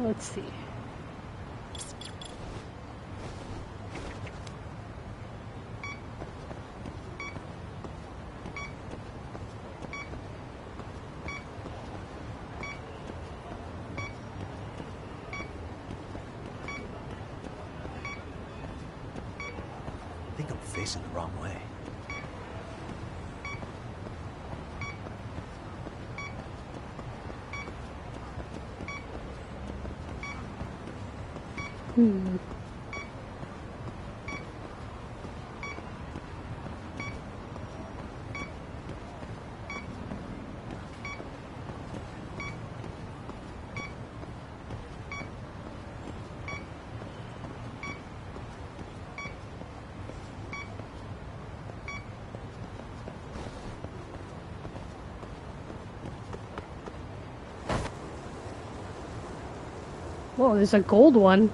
S1: Let's see.
S5: facing the wrong way.
S1: Hmm. Whoa, there's a gold one.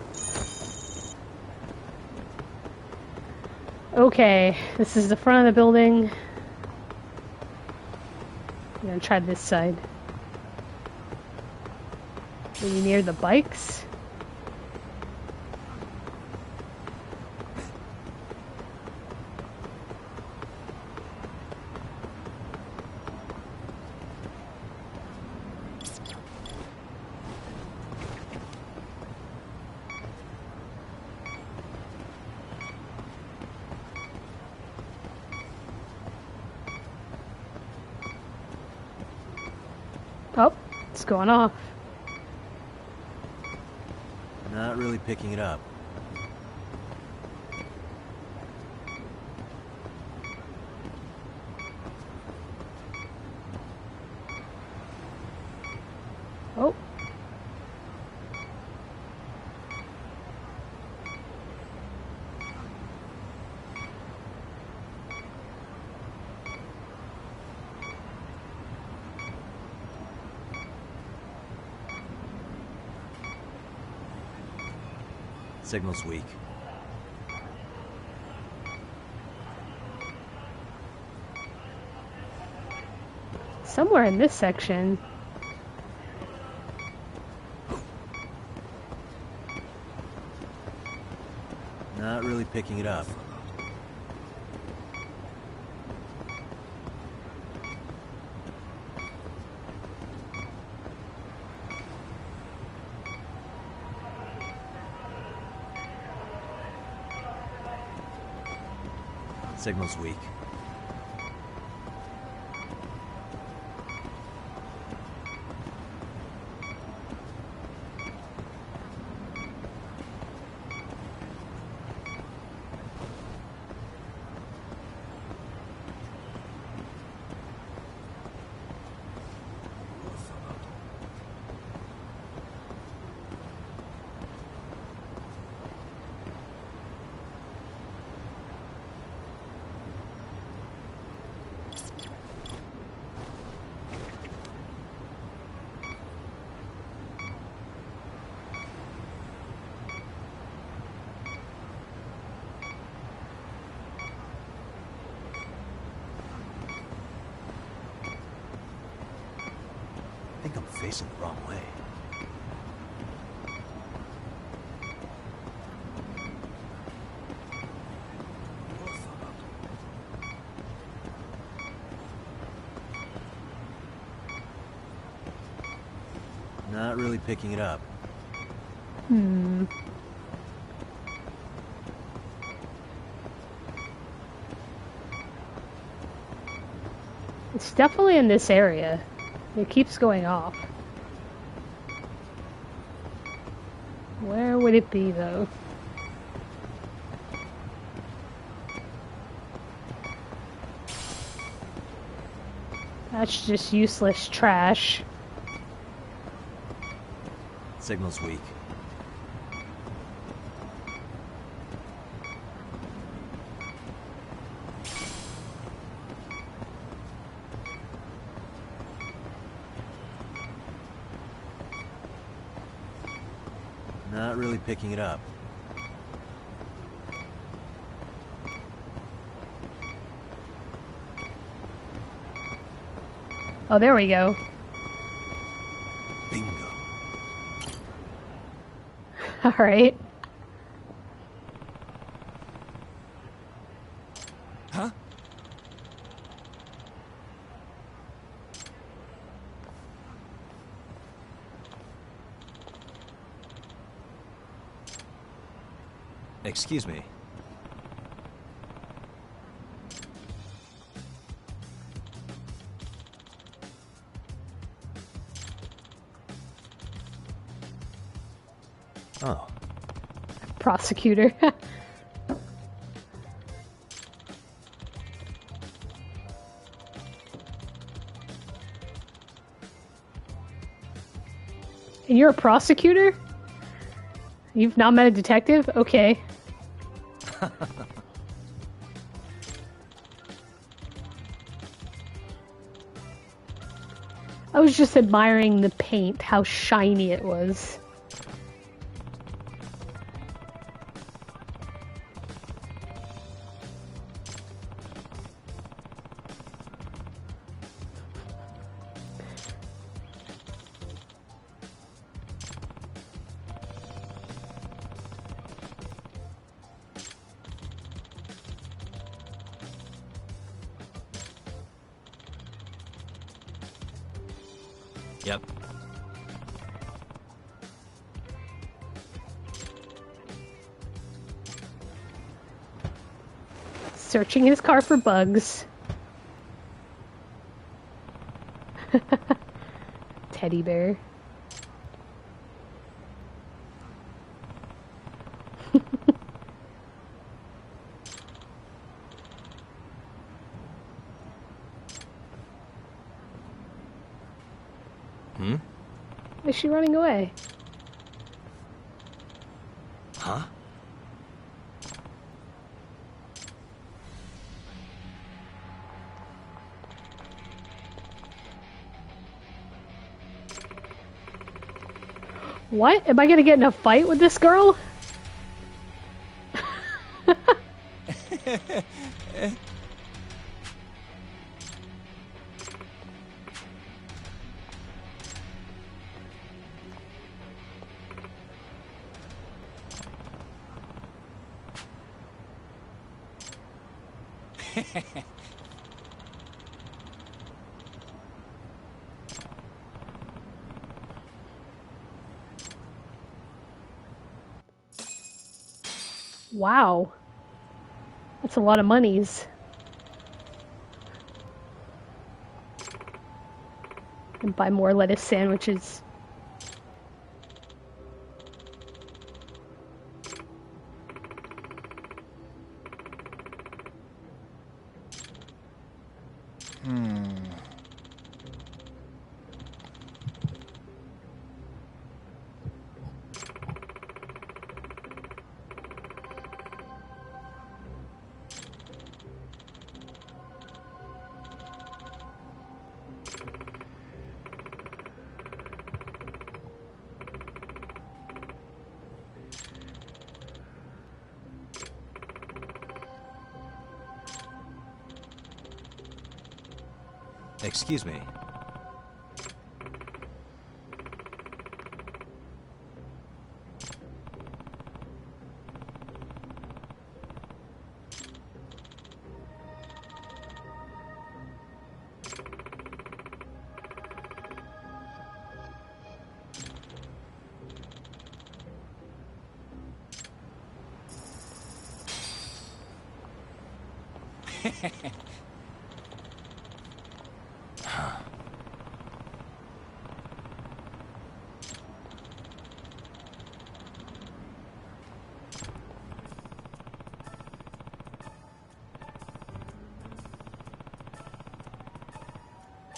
S1: Okay, this is the front of the building. I'm gonna try this side. Maybe near the bikes? Oh, it's going off.
S5: Not really picking it up.
S1: Oh.
S5: Signal's weak.
S1: Somewhere in this section.
S5: Not really picking it up. Signal's weak. I think I'm facing the wrong way. Not really picking it up.
S1: Hmm. It's definitely in this area. It keeps going off. Where would it be, though? That's just useless trash.
S5: Signal's weak. Not really picking it up.
S1: Oh, there we go.
S5: Bingo.
S1: Alright.
S6: Huh?
S5: Excuse me. Oh.
S1: Prosecutor. And you're a prosecutor? You've not met a detective? Okay. I was just admiring the paint, how shiny it was.
S5: Yep.
S1: Searching his car for bugs. Teddy bear.
S5: Hmm?
S1: Why is she running away?
S5: Huh?
S1: What? Am I gonna get in a fight with this girl? Wow. That's a lot of monies. And buy more lettuce sandwiches.
S5: Excuse me.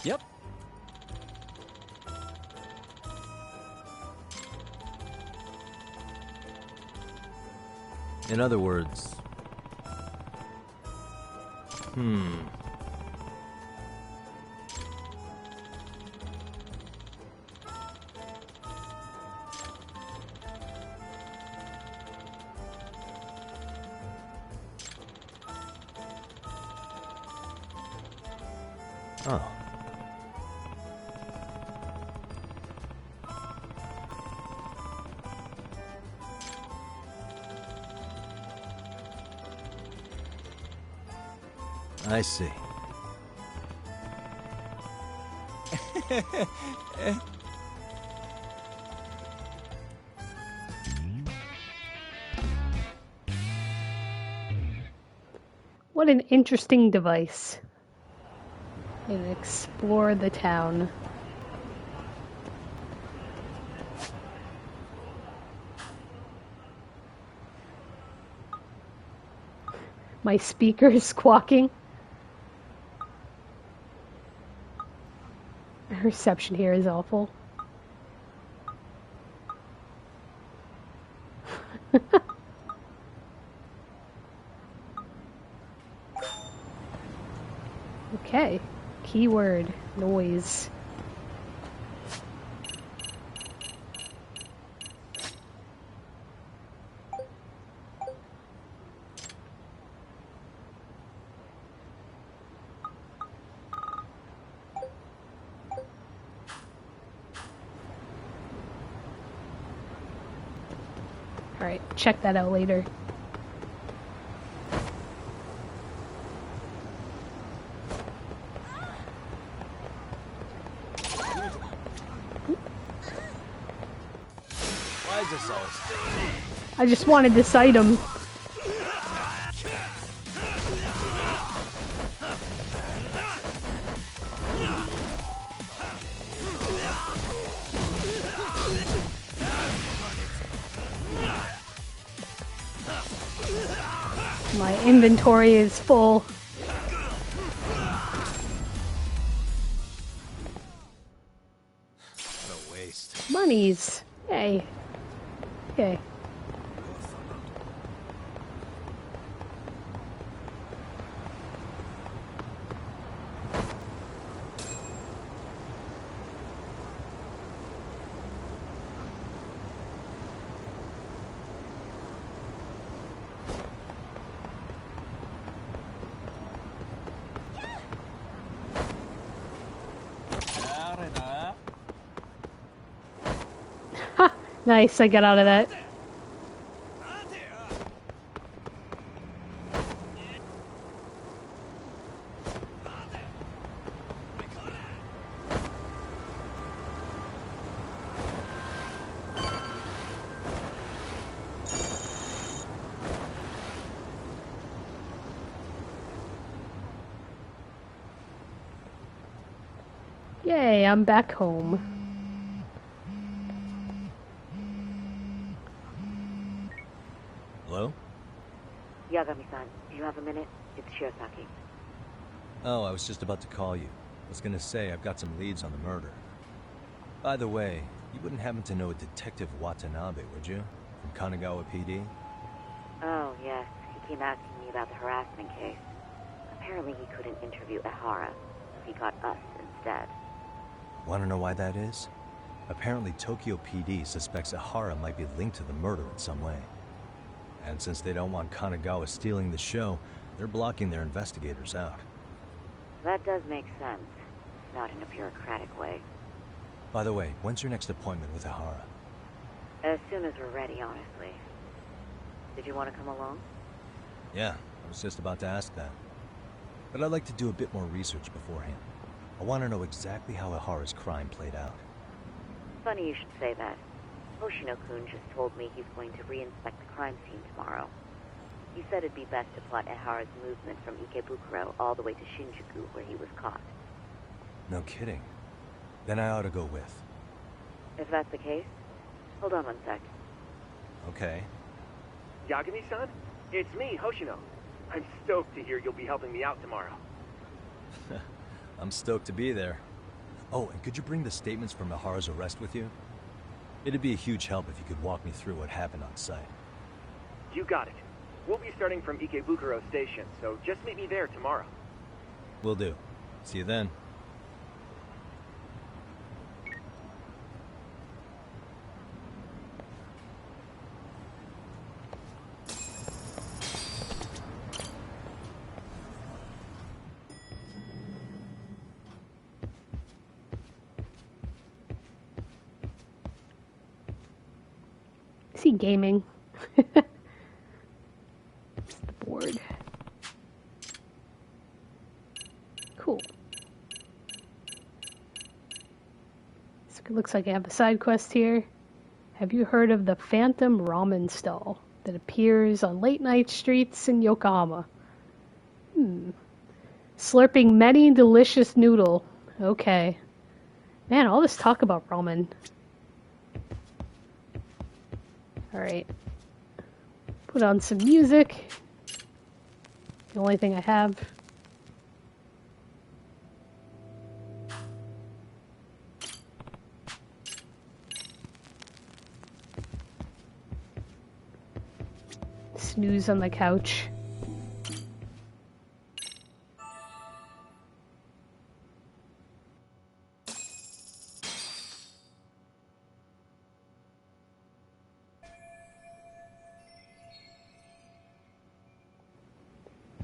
S6: Yep.
S5: In other words... Oh. I see.
S1: What an interesting device. And explore the town. My speaker's squawking. The reception here is awful. Okay. Keyword. Noise. Alright, check that out later.
S5: Why is this all?
S1: I just wanted this item. My inventory is full.
S5: What a waste.
S1: Monies. Yay. Okay. Ha! Nice, I got out of that. Yay, I'm back home.
S5: Hello?
S13: Yagami-san, do you have a minute? It's Shiosaki.
S5: Oh, I was just about to call you. I was gonna say I've got some leads on the murder. By the way, you wouldn't happen to know a Detective Watanabe, would you? From Kanagawa PD?
S13: Oh, yes. He came asking me about the harassment case. Apparently he couldn't interview Ehara, so he got us instead.
S5: Wanna know why that is? Apparently Tokyo PD suspects Ehara might be linked to the murder in some way. And since they don't want Kanagawa stealing the show, they're blocking their investigators out.
S13: That does make sense. Not in a bureaucratic way.
S5: By the way, when's your next appointment with Ehara?
S13: As soon as we're ready, honestly. Did you want to come along?
S5: Yeah, I was just about to ask that. But I'd like to do a bit more research beforehand. I want to know exactly how Ehara's crime played out.
S13: Funny you should say that. Hoshino-kun just told me he's going to re-inspect the crime scene tomorrow. He said it'd be best to plot Ehara's movement from Ikebukuro all the way to Shinjuku, where he was caught.
S5: No kidding. Then I ought to go with.
S13: If that's the case, hold on one sec.
S5: Okay.
S14: Yagami-san? It's me, Hoshino. I'm stoked to hear you'll be helping me out tomorrow.
S5: I'm stoked to be there. Oh, and could you bring the statements from Ehara's arrest with you? It'd be a huge help if you could walk me through what happened on site.
S14: You got it. We'll be starting from Ikebukuro Station, so just meet me there tomorrow.
S5: Will do. See you then.
S1: Is he gaming? It's the board. Cool. So it looks like I have a side quest here. Have you heard of the Phantom Ramen Stall that appears on late night streets in Yokohama? Slurping many delicious noodle. Okay. Man, all this talk about ramen. Alright. Put on some music. The only thing I have. Snooze on the couch.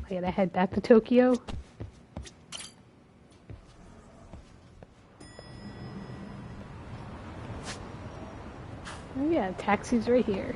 S1: I gotta head back to Tokyo. Oh yeah, taxi's right here.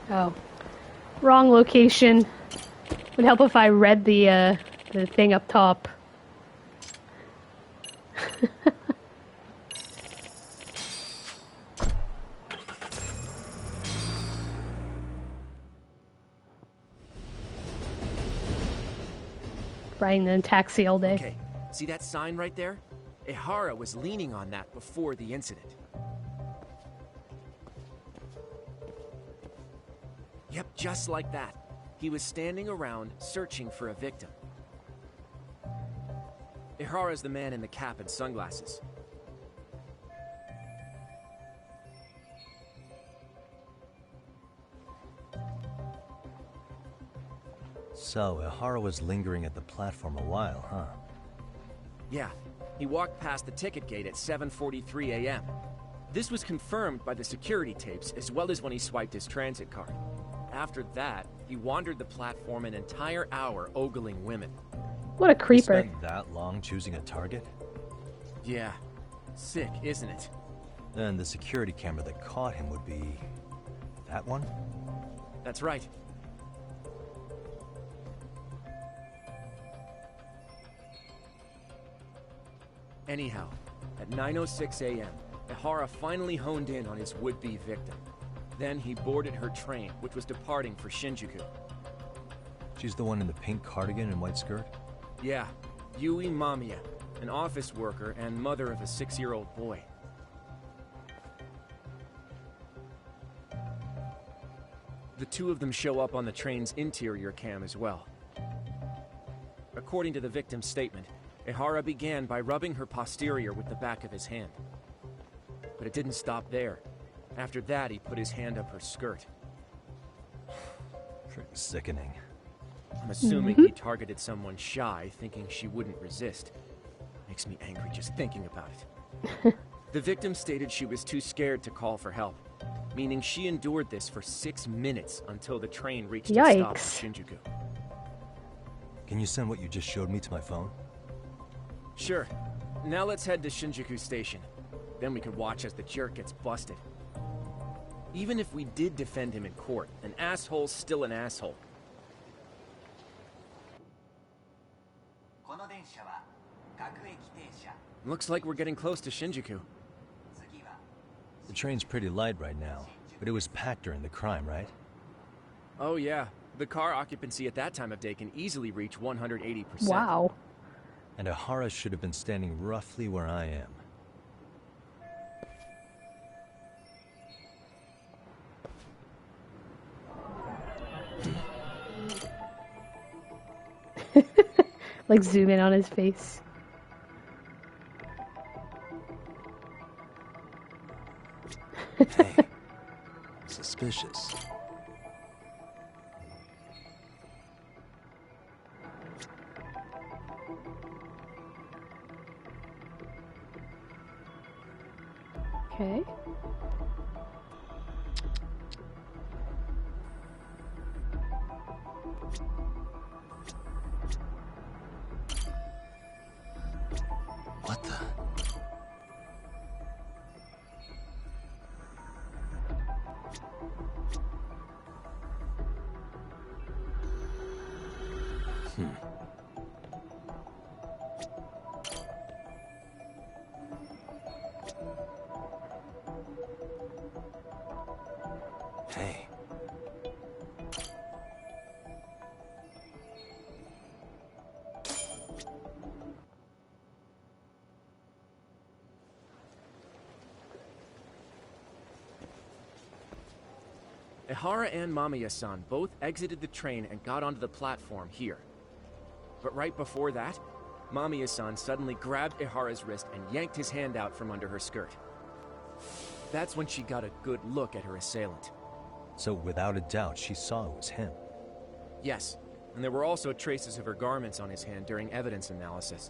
S1: Oh, wrong location. Would help if I read the thing up top. Riding in a taxi all day.
S6: Okay, see that sign right there? Ihara was leaning on that before the incident. Yep, just like that. He was standing around searching for a victim. Ihara's the man in the cap and sunglasses.
S5: So, Ihara was lingering at the platform a while, huh?
S6: Yeah, he walked past the ticket gate at 7:43 a.m. This was confirmed by the security tapes as well as when he swiped his transit card. After that, he wandered the platform an entire hour ogling women.
S1: What a creeper.
S5: He spent that long choosing a target?
S6: Yeah, sick, isn't it?
S5: Then the security camera that caught him would be... that one?
S6: That's right. Anyhow, at 9:06 a.m., Ihara finally honed in on his would-be victim. Then he boarded her train, which was departing for Shinjuku.
S5: She's the one in the pink cardigan and white skirt?
S6: Yeah, Yui Mamiya, an office worker and mother of a 6-year-old boy. The two of them show up on the train's interior cam as well. According to the victim's statement, Ihara began by rubbing her posterior with the back of his hand. But it didn't stop there. After that, he put his hand up her skirt.
S5: Pretty sickening.
S6: I'm assuming he targeted someone shy, thinking she wouldn't resist. Makes me angry just thinking about it. The victim stated she was too scared to call for help, meaning she endured this for 6 minutes until the train reached its stop in Shinjuku.
S5: Can you send what you just showed me to my phone?
S6: Sure. Now let's head to Shinjuku Station. Then we can watch as the jerk gets busted. Even if we did defend him in court, an asshole's still an asshole. Looks like we're getting close to Shinjuku.
S5: The train's pretty light right now, but it was packed during the crime, right?
S6: Oh yeah, the car occupancy at that time of day can easily reach 180%.
S1: Wow.
S5: And Ihara should have been standing roughly where I am.
S1: Like zoom in on his face.
S5: Hey, suspicious.
S1: Okay.
S5: What the? Hey.
S6: Ihara and Mamiya-san both exited the train and got onto the platform here. But right before that, Mamiya-san suddenly grabbed Ihara's wrist and yanked his hand out from under her skirt. That's when she got a good look at her assailant.
S5: So without a doubt, she saw it was him.
S6: Yes, and there were also traces of her garments on his hand during evidence analysis.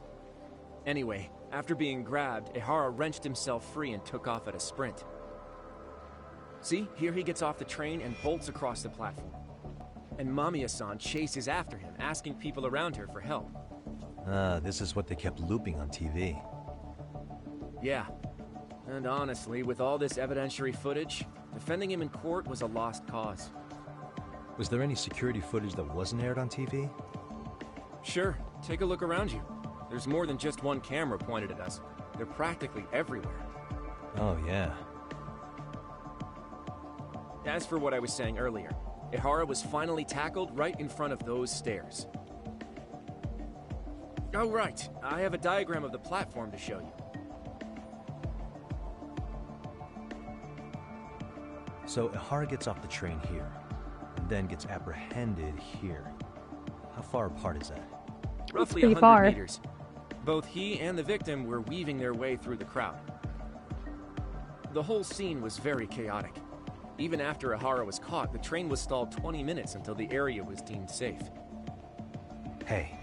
S6: Anyway, after being grabbed, Ihara wrenched himself free and took off at a sprint. See, here he gets off the train and bolts across the platform. And Mamiya-san chases after him, asking people around her for help.
S5: This is what they kept looping on TV.
S6: Yeah. And honestly, with all this evidentiary footage, defending him in court was a lost cause.
S5: Was there any security footage that wasn't aired on TV?
S6: Sure, take a look around you. There's more than just one camera pointed at us. They're practically everywhere.
S5: Oh, yeah.
S6: As for what I was saying earlier, Ihara was finally tackled right in front of those stairs. Oh, right. I have a diagram of the platform to show you.
S5: So Ihara gets off the train here, and then gets apprehended here. How far apart is that?
S6: Roughly
S1: pretty
S6: 100
S1: far.
S6: meters. Both he and the victim were weaving their way through the crowd. The whole scene was very chaotic. Even after Ihara was caught, the train was stalled 20 minutes until the area was deemed safe.
S5: Hey,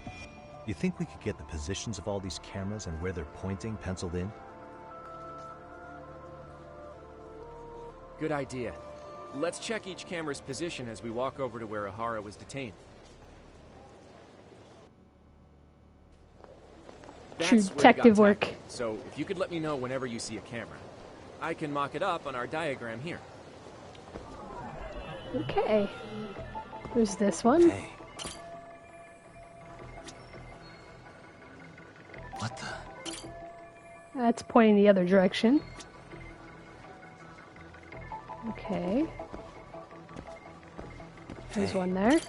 S5: you think we could get the positions of all these cameras and where they're pointing penciled in?
S6: Good idea. Let's check each camera's position as we walk over to where Ihara was detained.
S1: True
S6: That's where he got
S1: detective work.
S6: tackled. So if you could let me know whenever you see a camera, I can mock it up on our diagram here.
S1: Okay. There's this one.
S5: Hey. What the?
S1: That's pointing the other direction. Okay. There's one there.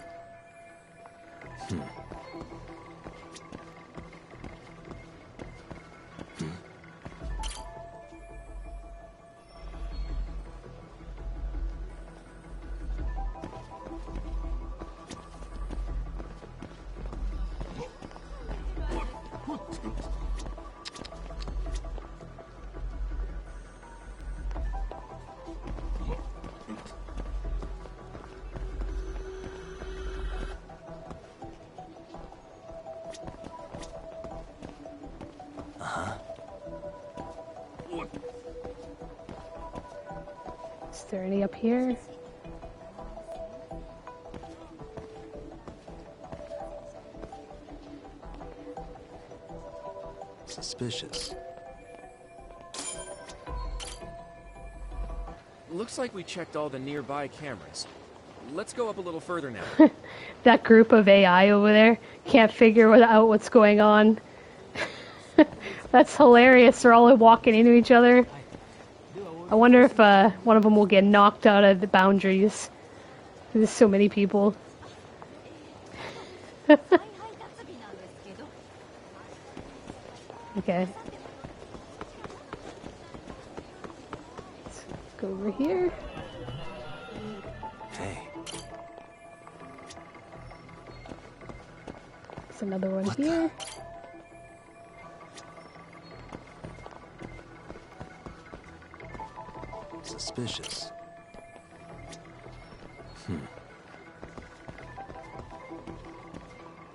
S1: Is there any up here?
S5: Suspicious.
S6: Looks like we checked all the nearby cameras. Let's go up a little further now.
S1: That group of AI over there can't figure out what's going on. That's hilarious. They're all walking into each other. I wonder if one of them will get knocked out of the boundaries. There's so many people. Okay. Let's go over here.
S5: Hey.
S1: There's another one here.
S5: Suspicious.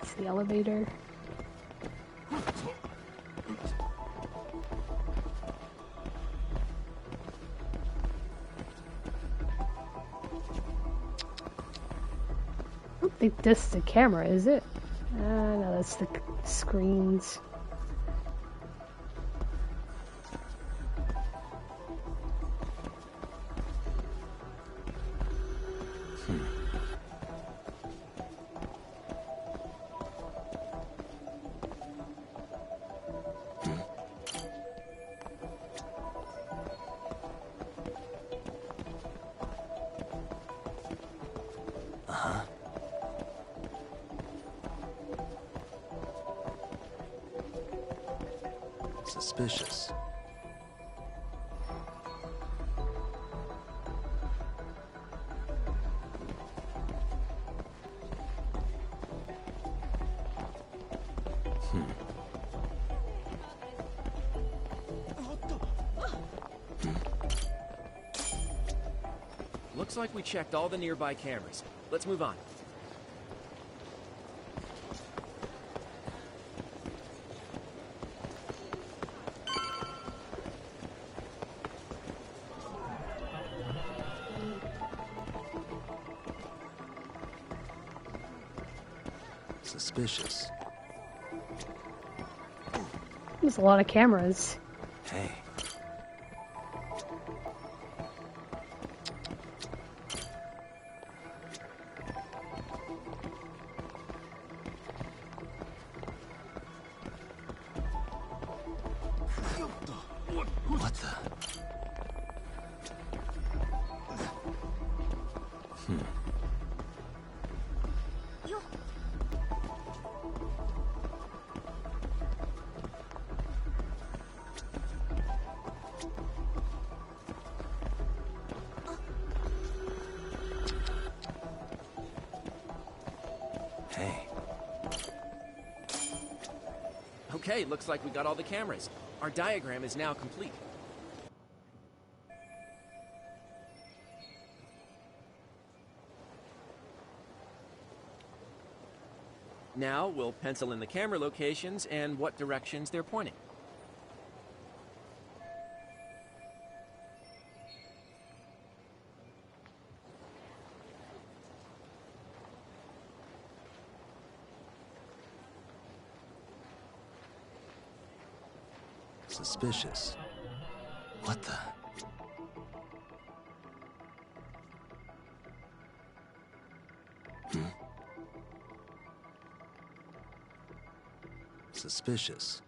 S1: It's the elevator. think this is the camera, is it? No, that's the screens.
S5: Suspicious.
S6: Looks like we checked all the nearby cameras. Let's move on.
S5: Suspicious.
S1: There's a lot of cameras.
S5: Hey. What the? Hey.
S6: Okay, looks like we got all the cameras. Our diagram is now complete. Now we'll pencil in the camera locations and what directions they're pointing.
S5: Suspicious. What the? Suspicious.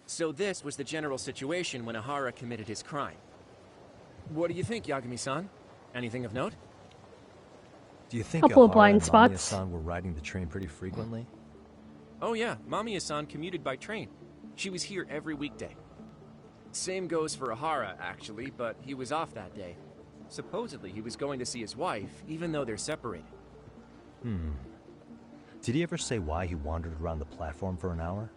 S6: So this was the general situation when Ahara committed his crime. What do you think, Yagami-san? Anything of note?
S5: Do you think
S1: Couple of
S5: Ahara
S1: blind
S5: and
S1: spots.
S5: Mamiya-san were riding the train pretty frequently?
S6: Oh yeah, Mamiya-san commuted by train. She was here every weekday. Same goes for Ahara, actually, but he was off that day. Supposedly he was going to see his wife, even though they're separated.
S5: Did he ever say why he wandered around the platform for an hour?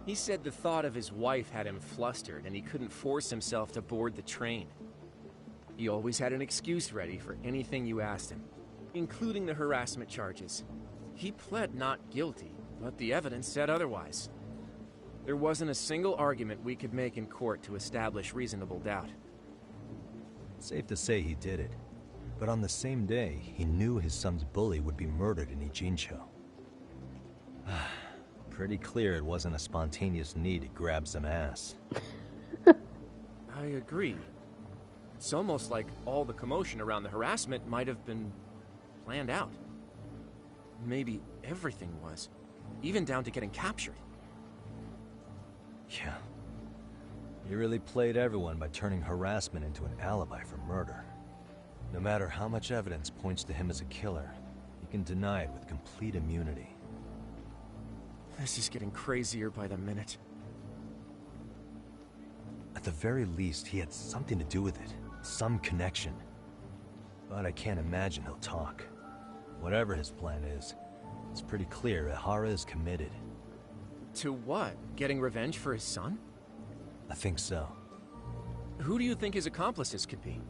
S6: He said the thought of his wife had him flustered and he couldn't force himself to board the train. He always had an excuse ready for anything you asked him, including the harassment charges. He pled not guilty, but the evidence said otherwise. There wasn't a single argument we could make in court to establish reasonable doubt.
S5: Safe to say he did it. But on the same day, he knew his son's bully would be murdered in Ijincho. Pretty clear it wasn't a spontaneous need to grab some ass.
S6: I agree. It's almost like all the commotion around the harassment might have been planned out. Maybe everything was, even down to getting captured.
S5: Yeah. He really played everyone by turning harassment into an alibi for murder. No matter how much evidence points to him as a killer, he can deny it with complete immunity.
S6: This is getting crazier by the minute.
S5: At the very least, he had something to do with it. Some connection. But I can't imagine he'll talk. Whatever his plan is, it's pretty clear Ihara is committed.
S6: To what? Getting revenge for his son?
S5: I think so.
S6: Who do you think his accomplices could be?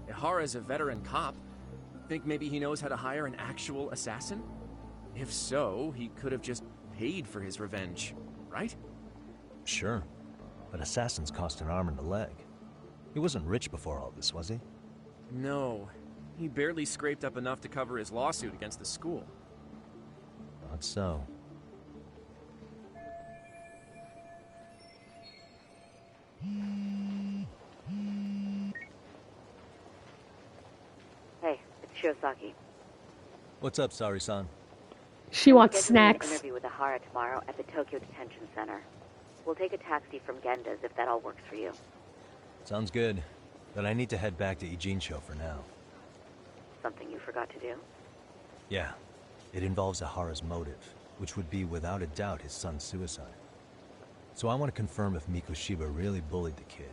S6: Ihara's a veteran cop. Think maybe he knows how to hire an actual assassin? If so, he could have just paid for his revenge, right?
S5: Sure. But assassins cost an arm and a leg. He wasn't rich before all this, was he?
S6: No. He barely scraped up enough to cover his lawsuit against the school.
S5: Not so.
S13: Hey, it's Shiosaki.
S5: What's up, Sari-san?
S1: She wants
S13: Scheduling
S1: snacks.
S13: An interview with Ihara tomorrow at the Tokyo Detention Center. We'll take a taxi from Genda's if that all works for you.
S5: Sounds good. But I need to head back to Ijincho for now.
S13: Something you forgot to do?
S5: Yeah. It involves Ihara's motive, which would be without a doubt his son's suicide. So I want to confirm if Mikoshiba really bullied the kid.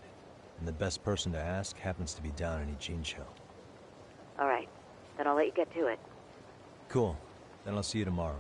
S5: And the best person to ask happens to be down in Ijincho.
S13: Alright, then I'll let you get to it.
S5: Cool. Then I'll see you tomorrow.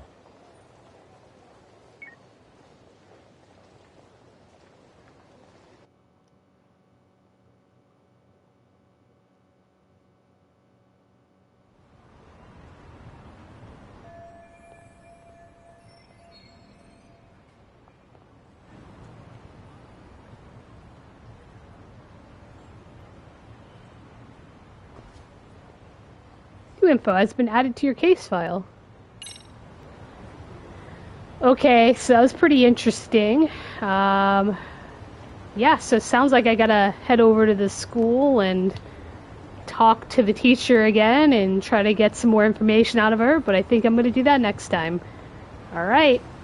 S1: New info has been added to your case file. Okay, so that was pretty interesting. Yeah, so it sounds like I gotta head over to the school and talk to the teacher again and try to get some more information out of her, but I think I'm gonna do that next time. Alright.